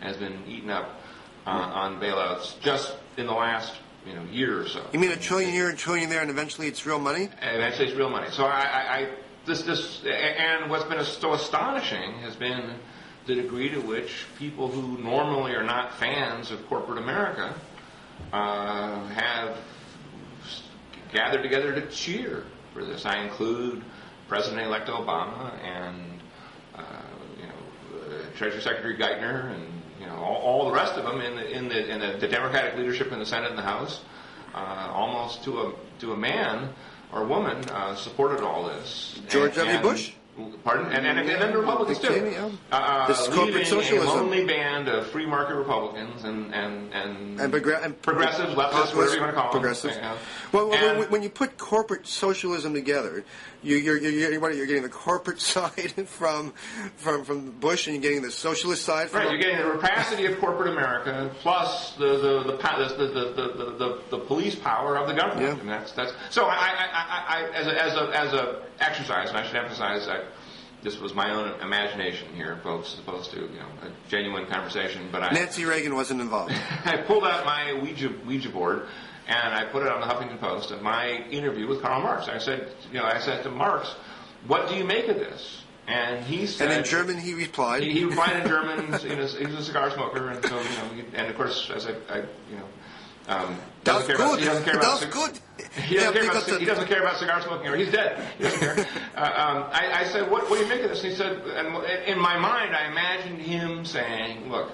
[SPEAKER 2] has been eaten up on bailouts just in the last year or so.
[SPEAKER 1] You mean $1 trillion here, $1 trillion there, and eventually it's real money?
[SPEAKER 2] Eventually it's real money. So and what's been so astonishing has been the degree to which people who normally are not fans of corporate America have gathered together to cheer for this. I include President-elect Obama and Treasury Secretary Geithner and all the rest of them in the Democratic leadership in the Senate and the House, almost to a man or woman, supported all this.
[SPEAKER 1] George W. Bush?
[SPEAKER 2] Pardon? And then the Republicans too.
[SPEAKER 1] This is corporate socialism.
[SPEAKER 2] A lonely band of free market Republicans and progressives, leftists, whatever you want to call them.
[SPEAKER 1] Progressives. Well, when you put corporate socialism together, you're getting the corporate side from Bush, and you're getting the socialist side from
[SPEAKER 2] You're getting the rapacity of corporate America plus the police power of the government. Yeah. And that's so. I as a exercise, and I should emphasize that this was my own imagination here, folks, as opposed to a genuine conversation. But
[SPEAKER 1] Nancy Reagan wasn't involved.
[SPEAKER 2] I pulled out my Ouija board and I put it on the Huffington Post of my interview with Karl Marx. I said to Marx, "What do you make of this?" And he said,
[SPEAKER 1] and in German he replied.
[SPEAKER 2] He replied in German. He was a cigar smoker, and so and of course, as I
[SPEAKER 1] That's good. That's good.
[SPEAKER 2] He doesn't care about cigar smoking, or he's dead. He doesn't care. I said, what do you make of this? And he said, and in my mind, I imagined him saying, look,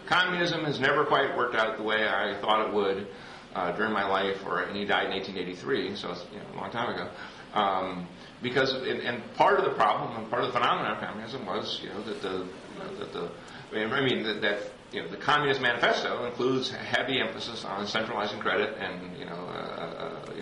[SPEAKER 2] communism has never quite worked out the way I thought it would during my life, and he died in 1883, so it's a long time ago. Because and part of the problem and part of the phenomenon of communism was the Communist Manifesto includes heavy emphasis on centralizing credit and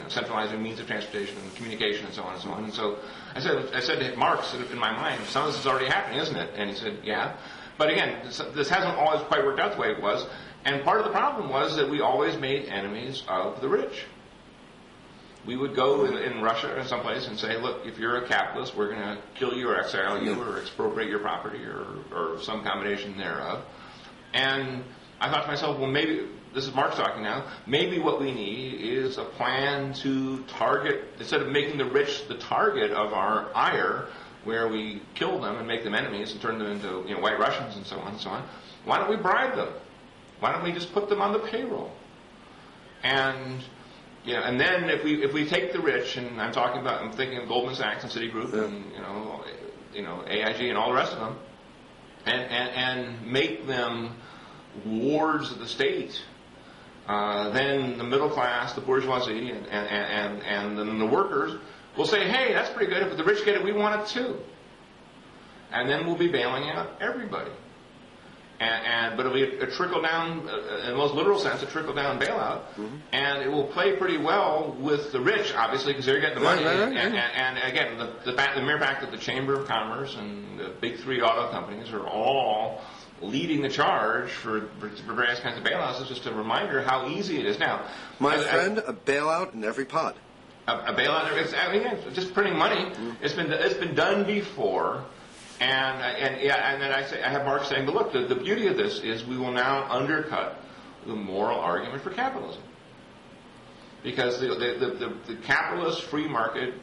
[SPEAKER 2] centralizing means of transportation and communication and so on and so on. And so I said to Marx in my mind, some of this is already happening, isn't it? And he said, yeah. But again, this hasn't always quite worked out the way it was. And part of the problem was that we always made enemies of the rich. We would go in Russia or someplace and say, look, if you're a capitalist, we're going to kill you or exile you or expropriate your property or some combination thereof. And I thought to myself, well, maybe, this is Marx talking now, maybe what we need is a plan to target, instead of making the rich the target of our ire, where we kill them and make them enemies and turn them into White Russians and so on, why don't we bribe them? Why don't we just put them on the payroll? And and then if we take the rich, and I'm thinking of Goldman Sachs and Citigroup and AIG and all the rest of them, and make them wards of the state, then the middle class, the bourgeoisie, and then the workers will say, hey, that's pretty good. If the rich get it, we want it too. And then we'll be bailing out everybody. but it'll be a trickle down, in the most literal sense, a trickle down bailout, and it will play pretty well with the rich, obviously, because they're getting the money. And again, the mere fact that the Chamber of Commerce and the big three auto companies are all leading the charge for various kinds of bailouts is just a reminder how easy it is now.
[SPEAKER 1] My friend, a bailout in every pod.
[SPEAKER 2] A bailout, it's just printing money. It's been done before. And then I have Marx saying, but look, the beauty of this is we will now undercut the moral argument for capitalism, because the capitalist free market,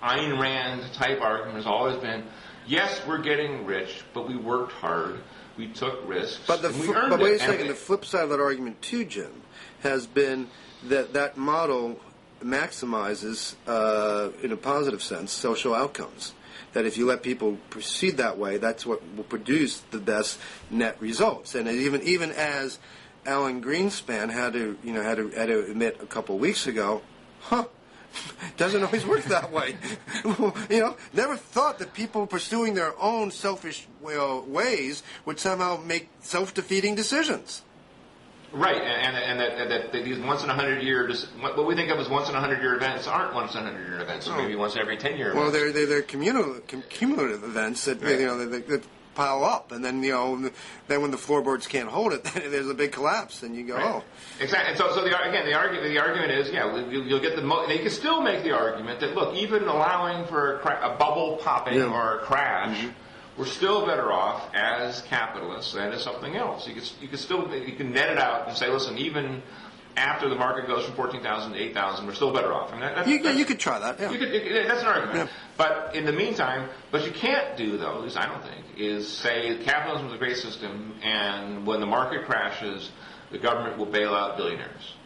[SPEAKER 2] Ayn Rand type argument has always been, yes, we're getting rich, but we worked hard, we took risks,
[SPEAKER 1] but wait a second. The flip side of that argument too, Jim, has been that model maximizes, in a positive sense, social outcomes. That if you let people proceed that way, that's what will produce the best net results. And even as Alan Greenspan had to admit a couple of weeks ago, doesn't always work that way. Never thought that people pursuing their own selfish ways would somehow make self-defeating decisions.
[SPEAKER 2] Right, and that these once in 100 year, what we think of as once in 100 year events aren't once in 100 year events. Maybe once every 10 year.
[SPEAKER 1] Well, they're cumulative events that that pile up, and then then when the floorboards can't hold it, then there's a big collapse, and you go,
[SPEAKER 2] right. Exactly. And so the argument is, you'll get they can still make the argument that, look, even allowing for a bubble popping or a crash. We're still better off as capitalists than as something else. You can net it out and say, listen, even after the market goes from 14,000 to 8,000, we're still better off. I mean,
[SPEAKER 1] you could try that. Yeah.
[SPEAKER 2] That's an argument. Yeah. But in the meantime, what you can't do, though, at least I don't think, is say capitalism is a great system, and when the market crashes, the government will bail out billionaires.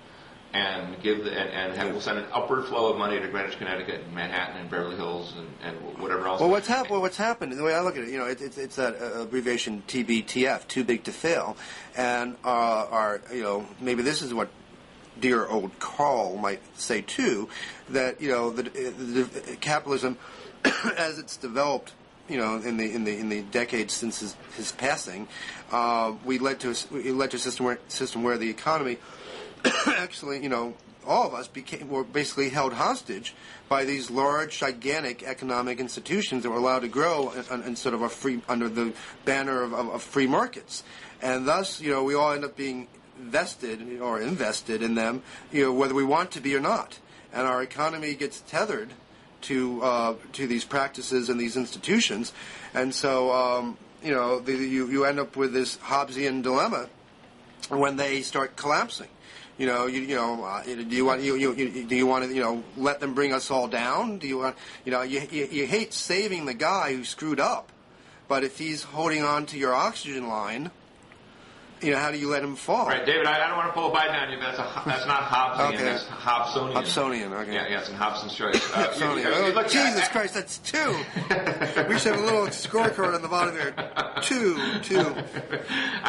[SPEAKER 2] And we'll send an upward flow of money to Greenwich, Connecticut, and Manhattan, and Beverly Hills, and whatever else.
[SPEAKER 1] Well, what's happened? The way I look at it, it's that abbreviation TBTF, too big to fail, and maybe this is what dear old Karl might say too, that the capitalism, as it's developed, in the decades since his passing, we led to a system where the economy. Actually, all of us were basically held hostage by these large, gigantic economic institutions that were allowed to grow instead of under the banner of free markets, and thus, we all end up being vested or invested in them, whether we want to be or not, and our economy gets tethered to these practices and these institutions, and so you end up with this Hobbesian dilemma when they start collapsing. Do you want to let them bring us all down? Do you want you hate saving the guy who screwed up, but if he's holding on to your oxygen line, how do you let him fall?
[SPEAKER 2] Right, David. I don't want to pull a bite on you, but that's not Hobbesian.
[SPEAKER 1] Okay.
[SPEAKER 2] That's Hobsonian.
[SPEAKER 1] Hobsonian. Okay.
[SPEAKER 2] Yeah, it's in Hobson's choice.
[SPEAKER 1] Hobsonian. Jesus Christ, that's 2. We should have a little scorecard on the bottom there. 2.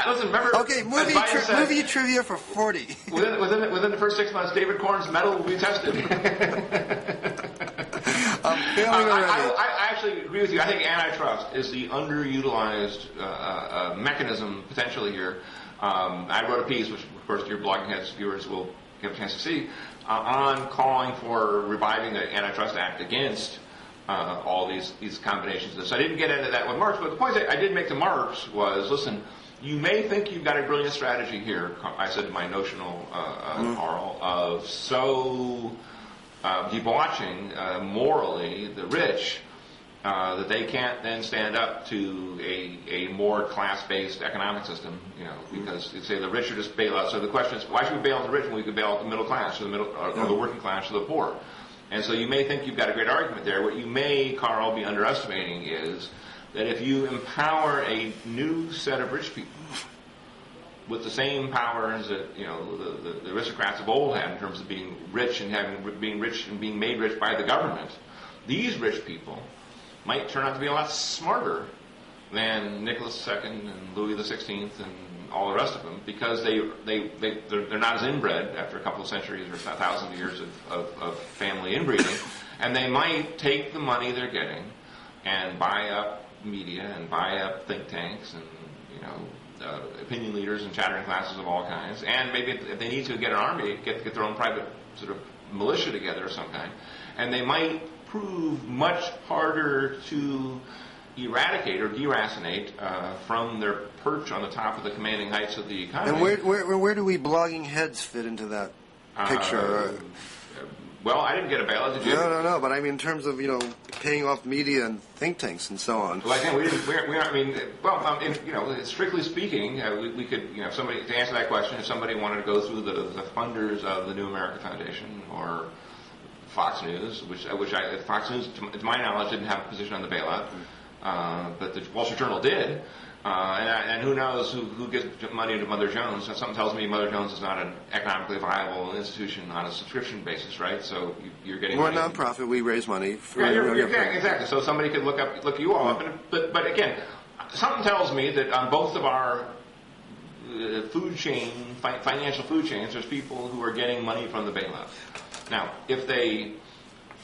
[SPEAKER 2] Listen, remember.
[SPEAKER 1] Okay, movie trivia for 40.
[SPEAKER 2] Within the first 6 months, David Corn's metal will be tested.
[SPEAKER 1] I'm failing already.
[SPEAKER 2] I actually agree with you. I think antitrust is the underutilized mechanism potentially here. I wrote a piece, which of course your blogging heads viewers will get a chance to see, on calling for reviving the Antitrust Act against all these combinations of this. I didn't get into that with Marx, but the point I did make to Marx was, listen, you may think you've got a brilliant strategy here, I said to my notional Karl, of debauching morally the rich, that they can't then stand up to a more class-based economic system, because you say the rich are just bailouts. So the question is, why should we bail out the rich when we could bail out the middle class, or the working class, or the poor? And so you may think you've got a great argument there. What you may, Karl, be underestimating is that if you empower a new set of rich people with the same powers that the aristocrats of old had in terms of being rich and being made rich by the government, these rich people might turn out to be a lot smarter than Nicholas II and Louis XVI and all the rest of them, because they're not as inbred after a couple of centuries or 1,000 years of family inbreeding, and they might take the money they're getting and buy up media and buy up think tanks and opinion leaders and chattering classes of all kinds, and maybe if they need to get an army, get their own private sort of militia together of some kind, and they might prove much harder to eradicate or deracinate from their perch on the top of the commanding heights of the economy.
[SPEAKER 1] And where do we blogging heads fit into that picture?
[SPEAKER 2] Well, I didn't get a bailout, did you?
[SPEAKER 1] No. But I mean, in terms of paying off media and think tanks and so on.
[SPEAKER 2] Well, again, strictly speaking, we could, if somebody, to answer that question, if somebody wanted to go through the funders of the New America Foundation or Fox News, which Fox News, to my knowledge, didn't have a position on the bailout, but the Wall Street Journal did. And who knows who gets money to Mother Jones? Something tells me Mother Jones is not an economically viable institution on a subscription basis, right? So you're getting
[SPEAKER 1] we're a nonprofit. We raise money.
[SPEAKER 2] Exactly. So somebody could look you all up. But again, something tells me that on both of our financial food chains, there's people who are getting money from the bailout. Now, if they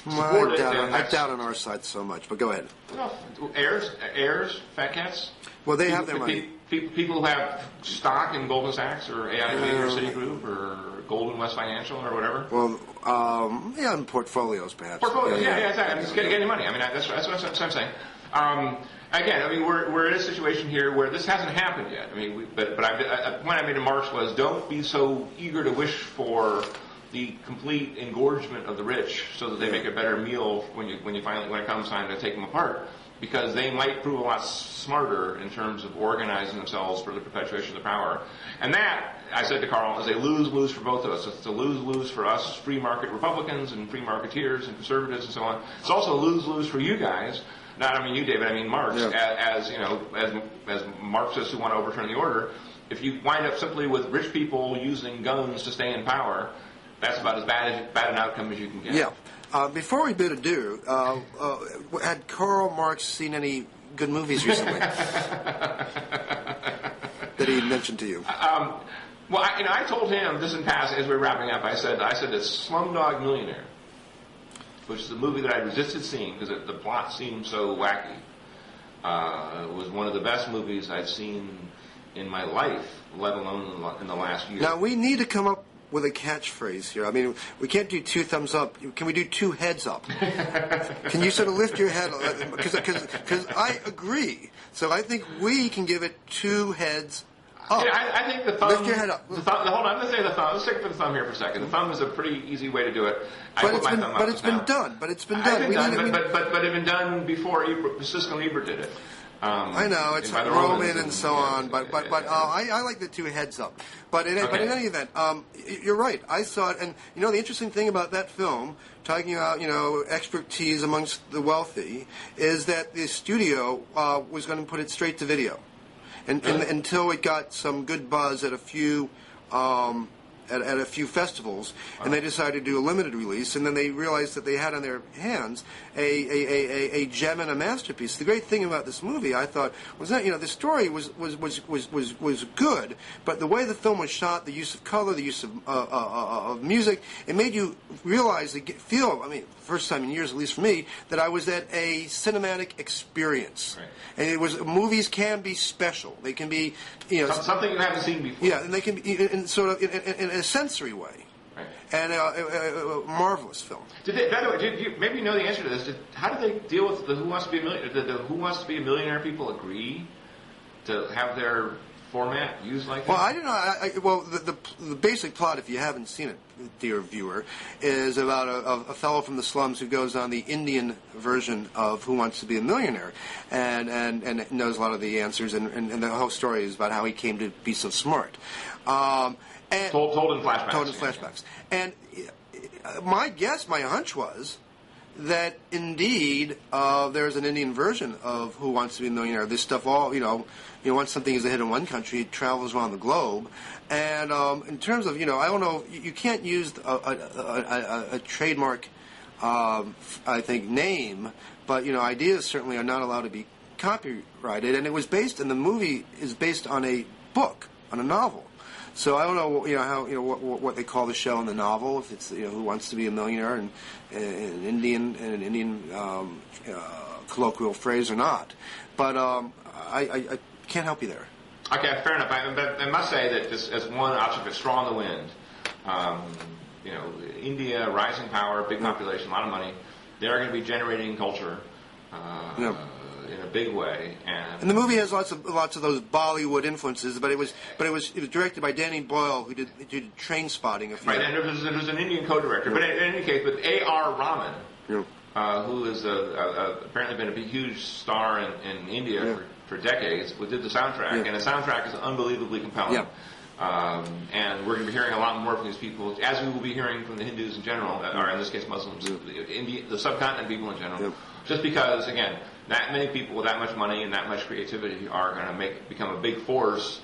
[SPEAKER 2] support
[SPEAKER 1] I doubt on our side so much. But go ahead.
[SPEAKER 2] Well, heirs, fat cats.
[SPEAKER 1] Well, they have their money.
[SPEAKER 2] People who have stock in Goldman Sachs or AIG or Citigroup or Golden West Financial or whatever.
[SPEAKER 1] Well, in portfolios perhaps.
[SPEAKER 2] Portfolios, yeah, exactly. I'm just getting money. I mean, that's what I'm saying. Again, I mean, we're in a situation here where this hasn't happened yet. I mean, but a point I made to Marx was don't be so eager to wish for the complete engorgement of the rich so that they make a better meal when it comes time to take them apart. Because they might prove a lot smarter in terms of organizing themselves for the perpetuation of the power. And that, I said to Karl, is a lose-lose for both of us. It's a lose-lose for us free market Republicans and free marketeers and conservatives and so on. It's also a lose-lose for you guys. Not, I mean you, David, I mean Marx, as Marxists who want to overturn the order. If you wind up simply with rich people using guns to stay in power, that's about as bad an outcome as you can get.
[SPEAKER 1] Yeah. Before we bid adieu, had Karl Marx seen any good movies recently that he mentioned to you?
[SPEAKER 2] Well, I told him this in passing as we were wrapping up. I said that Slumdog Millionaire, which is a movie that I resisted seeing because the plot seemed so wacky, was one of the best movies I'd seen in my life, let alone in the last year.
[SPEAKER 1] Now we need to come up with a catchphrase here. I mean, we can't do 2 thumbs up. Can we do 2 heads up? Can you sort of lift your head? Because I agree. So I think we can give it 2 heads up.
[SPEAKER 2] Yeah, I think the thumb...
[SPEAKER 1] Lift your head up.
[SPEAKER 2] Hold on, I'm going to say the thumb. Let's stick with the thumb here for a second. The thumb is a pretty easy way to do it.
[SPEAKER 1] But it's been done. But it's been done.
[SPEAKER 2] But it had been done before Siskel Ebert did it.
[SPEAKER 1] I know it's Roman and so on, but I like the 2 heads up. But in any event, you're right. I saw it, and the interesting thing about that film, talking about expertise amongst the wealthy, is that the studio was going to put it straight to video, and until it got some good buzz at a few. At a few festivals, and they decided to do a limited release, and then they realized that they had on their hands a gem and a masterpiece. The great thing about this movie, I thought, was that the story was good, but the way the film was shot, the use of color, the use of music, it made you realize, feel. I mean, first time in years, at least for me, that I was at a cinematic experience.
[SPEAKER 2] Right.
[SPEAKER 1] And movies can be special. They can be
[SPEAKER 2] something you haven't seen before.
[SPEAKER 1] Yeah, and they can be in a sensory way,
[SPEAKER 2] right.
[SPEAKER 1] And a marvelous film.
[SPEAKER 2] By the way, did you maybe know the answer to this? How did they deal with the Who Wants to Be a Millionaire? Did the Who Wants to Be a Millionaire people agree to have their format used like that?
[SPEAKER 1] Well, I don't know. The basic plot, if you haven't seen it, dear viewer, is about a fellow from the slums who goes on the Indian version of Who Wants to Be a Millionaire, and knows a lot of the answers, and the whole story is about how he came to be so smart.
[SPEAKER 2] Told in flashbacks.
[SPEAKER 1] Told in flashbacks. And my hunch was that indeed there's an Indian version of Who Wants to Be a Millionaire. This stuff once something is a hit in one country, it travels around the globe. And in terms of, I don't know, you can't use a trademark, I think, name, but, ideas certainly are not allowed to be copyrighted. And the movie is based on a book, on a novel. So I don't know, how what they call the show in the novel, if it's Who Wants to Be a Millionaire in an Indian colloquial phrase or not. But I can't help you there.
[SPEAKER 2] Okay, fair enough. But I must say that just as one observation, straw in the wind, India, rising power, big population, a lot of money, they are going to be generating culture in a big way. And
[SPEAKER 1] the movie has lots of those Bollywood influences, but it was directed by Danny Boyle, who did Train Spotting.
[SPEAKER 2] Right, and there's an Indian co-director. But in any case, but A.R. Rahman, who is apparently been a huge star in India for decades, did the soundtrack, and the soundtrack is unbelievably compelling.
[SPEAKER 1] Yeah.
[SPEAKER 2] And we're going to be hearing a lot more from these people, as we will be hearing from the Hindus in general, or in this case Muslims, the subcontinent people in general. Just because, again, that many people with that much money and that much creativity are going to become a big force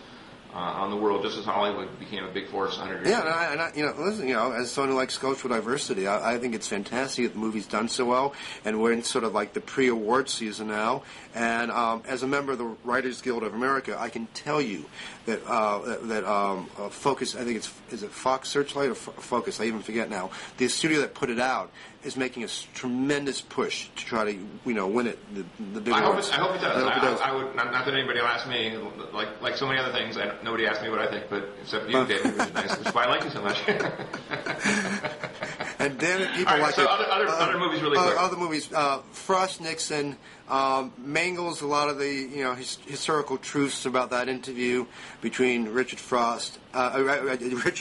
[SPEAKER 2] on the world, just as Hollywood became a big force 100 years ago.
[SPEAKER 1] Yeah, listen, as someone who likes cultural diversity, I think it's fantastic that the movie's done so well, and we're in sort of like the pre-award season now. And as a member of the Writers Guild of America, I can tell you that Focus, I think is it Fox Searchlight or Focus? I even forget now. The studio that put it out is making a tremendous push to try to win it. The big awards.
[SPEAKER 2] I hope it does. I would not that anybody will ask me, like so many other things. Nobody asked me what I think, but except you, David, which is nice. Which is why I like you so much.
[SPEAKER 1] And damn it, people like
[SPEAKER 2] so
[SPEAKER 1] it.
[SPEAKER 2] Other movies really quick.
[SPEAKER 1] Other movies. Frost Nixon mangles a lot of the historical truths about that interview between Richard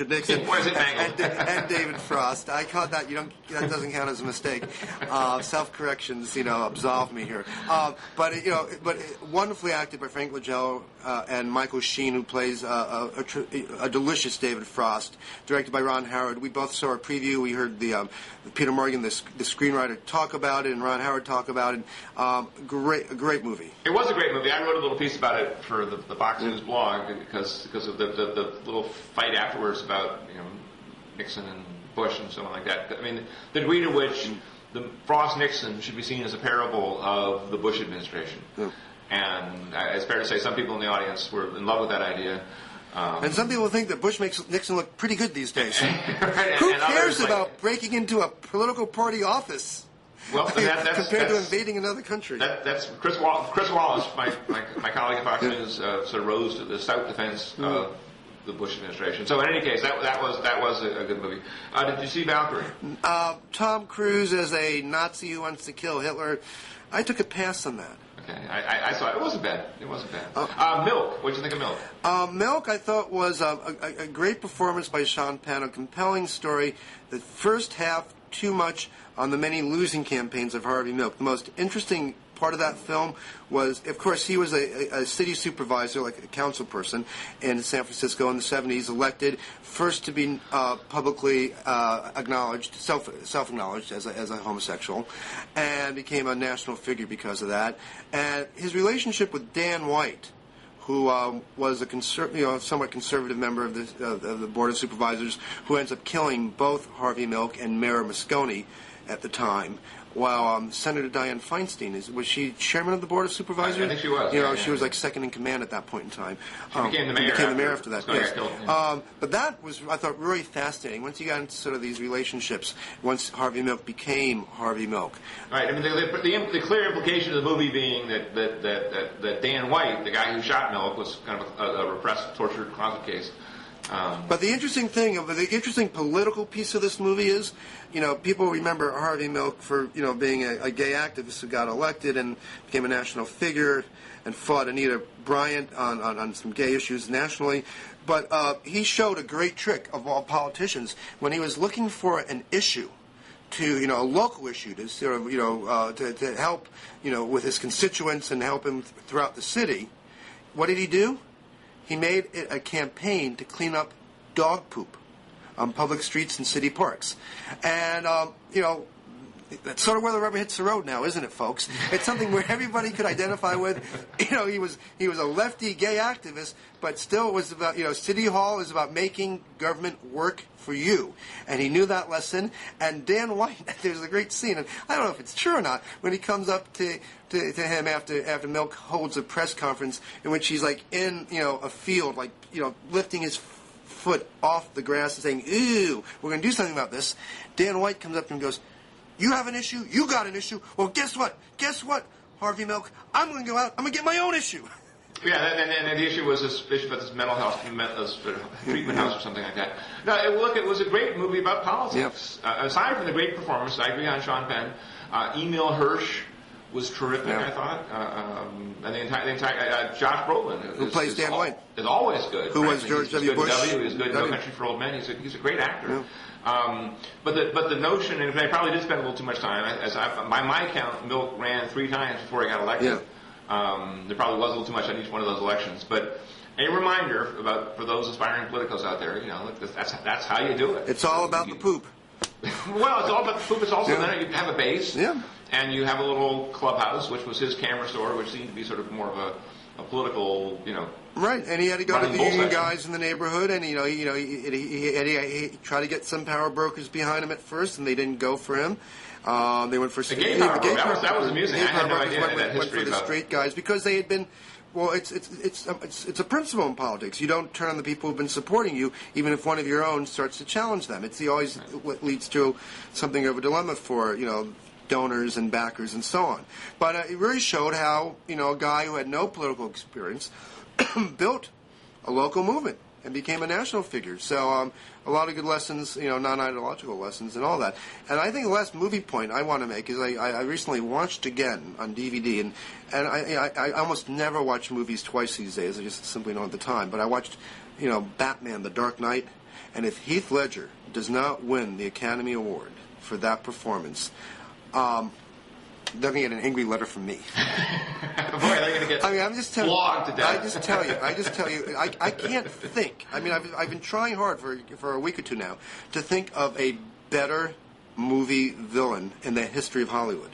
[SPEAKER 1] Nixon and David Frost. I caught that. That doesn't count as a mistake. Self-corrections, absolve me here. But wonderfully acted by Frank Langella and Michael Sheen, who plays a delicious David Frost, directed by Ron Howard. We both saw a preview. We heard the Peter Morgan, the screenwriter, talk about it, and Ron Howard talk about it. Great movie.
[SPEAKER 2] It was a great movie. I wrote a little piece about it for the Fox News blog because of the little fight afterwards about Nixon and Bush and so on like that. I mean, the degree to which the Frost-Nixon should be seen as a parable of the Bush administration. Yeah. And it's fair to say some people in the audience were in love with that idea.
[SPEAKER 1] And some people think that Bush makes Nixon look pretty good these days. Who cares about breaking into a political party office?
[SPEAKER 2] Well,
[SPEAKER 1] compared to invading another country.
[SPEAKER 2] That's Chris Wallace, my colleague at Fox News, sort of rose to the stout defense of the Bush administration. So in any case, that was a good movie. Did you see Valkyrie?
[SPEAKER 1] Tom Cruise as a Nazi who wants to kill Hitler. I took a pass on that.
[SPEAKER 2] Okay, I saw it. It wasn't bad. Milk. What did you think of Milk?
[SPEAKER 1] Milk, I thought, was a great performance by Sean Penn. A compelling story. The first half, too much on the many losing campaigns of Harvey Milk. The most interesting part of that film was, of course, he was a city supervisor, like a council person in San Francisco in the 70s, elected, first to be publicly acknowledged, self-acknowledged as a homosexual, and became a national figure because of that. And his relationship with Dan White, who was a somewhat conservative member of the Board of Supervisors, who ends up killing both Harvey Milk and Mayor Moscone at the time, while Senator Dianne Feinstein, was she chairman of the Board of Supervisors?
[SPEAKER 2] I think she was.
[SPEAKER 1] She was like second in command at that point in time.
[SPEAKER 2] She became the mayor
[SPEAKER 1] after that. Yes. But that was, I thought, really fascinating. Once you got into sort of these relationships, once Harvey Milk became Harvey Milk.
[SPEAKER 2] Right. I mean, the clear implication of the movie being that Dan White, the guy who shot Milk, was kind of a repressed, tortured closet case.
[SPEAKER 1] But the interesting political piece of this movie is, people remember Harvey Milk for, being a gay activist who got elected and became a national figure and fought Anita Bryant on some gay issues nationally. But he showed a great trick of all politicians when he was looking for an issue, a local issue to sort of, to help, with his constituents and help him throughout the city. What did he do? He made it a campaign to clean up dog poop on public streets and city parks. And, that's sort of where the rubber hits the road now, isn't it, folks? It's something where everybody could identify with. He was a lefty gay activist, but still it was about, City Hall is about making government work for you. And he knew that lesson. And Dan White, there's a great scene, and I don't know if it's true or not, when he comes up to him after Milk holds a press conference in which he's like in, a field, like, lifting his foot off the grass and saying, "Ew, we're going to do something about this." Dan White comes up and goes, "You have an issue? You got an issue? Well, guess what? Harvey Milk, I'm going to go out. I'm going to get my own issue."
[SPEAKER 2] Yeah, and the issue was this issue about this mental health treatment house or something like that. No, look, it was a great movie about politics. Yep. Aside from the great performance, I agree on Sean Penn. Emil Hirsch was terrific, I thought. And the entire Josh Brolin,
[SPEAKER 1] who plays Dan White,
[SPEAKER 2] is always good.
[SPEAKER 1] Who was George W. Bush?
[SPEAKER 2] He's good in No Country for Old Men. He's a great actor. Yeah. But the notion, and I probably did spend a little too much time. By my count, Milk ran 3 times before he got elected. Yeah. There probably was a little too much on each one of those elections, but a reminder for those aspiring politicos out there, look, that's how you do it.
[SPEAKER 1] It's all about the poop.
[SPEAKER 2] Well, it's all about the poop. It's also then you have a base, and you have a little clubhouse, which was his camera store, which seemed to be sort of more of a political,
[SPEAKER 1] Right, and he had to go to the union guys in the neighborhood, and he tried to get some power brokers behind him at first, and they didn't go for him. They went for
[SPEAKER 2] the gay power brokers. That was amusing. I had no idea that history
[SPEAKER 1] went for the straight guys because they had been. Well, it's a principle in politics. You don't turn on the people who've been supporting you, even if one of your own starts to challenge them. It's always what leads to something of a dilemma for donors and backers and so on. But it really showed how a guy who had no political experience built a local movement and became a national figure. So a lot of good lessons, non-ideological lessons and all that. And I think the last movie point I want to make is I recently watched again on DVD, and I almost never watch movies twice these days. I just simply don't have the time. But I watched, Batman: The Dark Knight, and if Heath Ledger does not win the Academy Award for that performance, they're going to get an angry letter from me.
[SPEAKER 2] Boy, they're going to get
[SPEAKER 1] I'm just telling
[SPEAKER 2] flogged to death.
[SPEAKER 1] I just tell you, I can't think. I mean, I've been trying hard for a week or two now to think of a better movie villain in the history of Hollywood.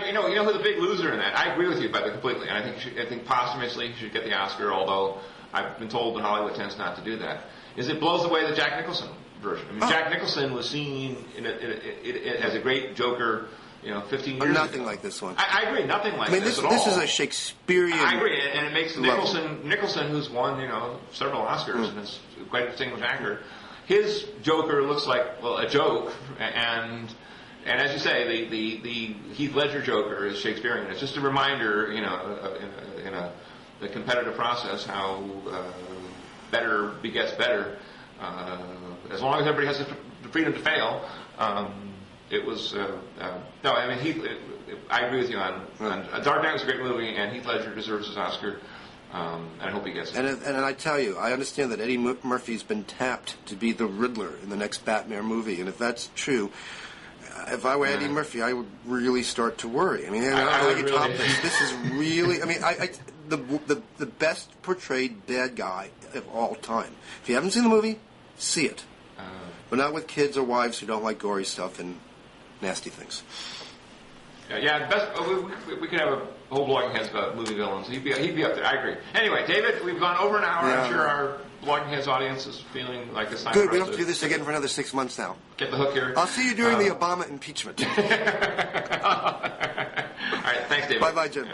[SPEAKER 2] You know who the big loser in that? I agree with you about that completely, and I think posthumously he should get the Oscar. Although I've been told that Hollywood tends not to do that. Is it blows away the Jack Nicholson version? I mean, Jack Nicholson was seen as a great Joker. 15 years
[SPEAKER 1] nothing
[SPEAKER 2] ago.
[SPEAKER 1] Like this one.
[SPEAKER 2] I agree, nothing like this at all.
[SPEAKER 1] This is a Shakespearean.
[SPEAKER 2] I agree, and it makes Nicholson, who's won several Oscars and is quite a distinguished actor. His Joker looks like a joke, and as you say, the Heath Ledger Joker is Shakespearean. It's just a reminder, in the competitive process, how better begets better. As long as everybody has the freedom to fail. It was no. I mean, I agree with you on Dark Knight was a great movie, and Heath Ledger deserves his Oscar. And I hope he gets it.
[SPEAKER 1] And I tell you, I understand that Eddie Murphy's been tapped to be the Riddler in the next Batman movie, and if that's true, if I were Eddie Murphy, I would really start to worry. I mean, how do you top this? This is really. I mean, the best portrayed bad guy of all time. If you haven't seen the movie, see it, but not with kids or wives who don't like gory stuff and nasty things.
[SPEAKER 2] Yeah, we could have a whole blogging heads about movie villains. He'd be up there. I agree. Anyway, David, we've gone over an hour. Yeah, I'm sure our blogging heads audience is feeling like it's time.
[SPEAKER 1] Good. We don't have to do this again for another 6 months now.
[SPEAKER 2] Get the hook here.
[SPEAKER 1] I'll see you during the Obama impeachment.
[SPEAKER 2] All right. Thanks, David.
[SPEAKER 1] Bye, Jim.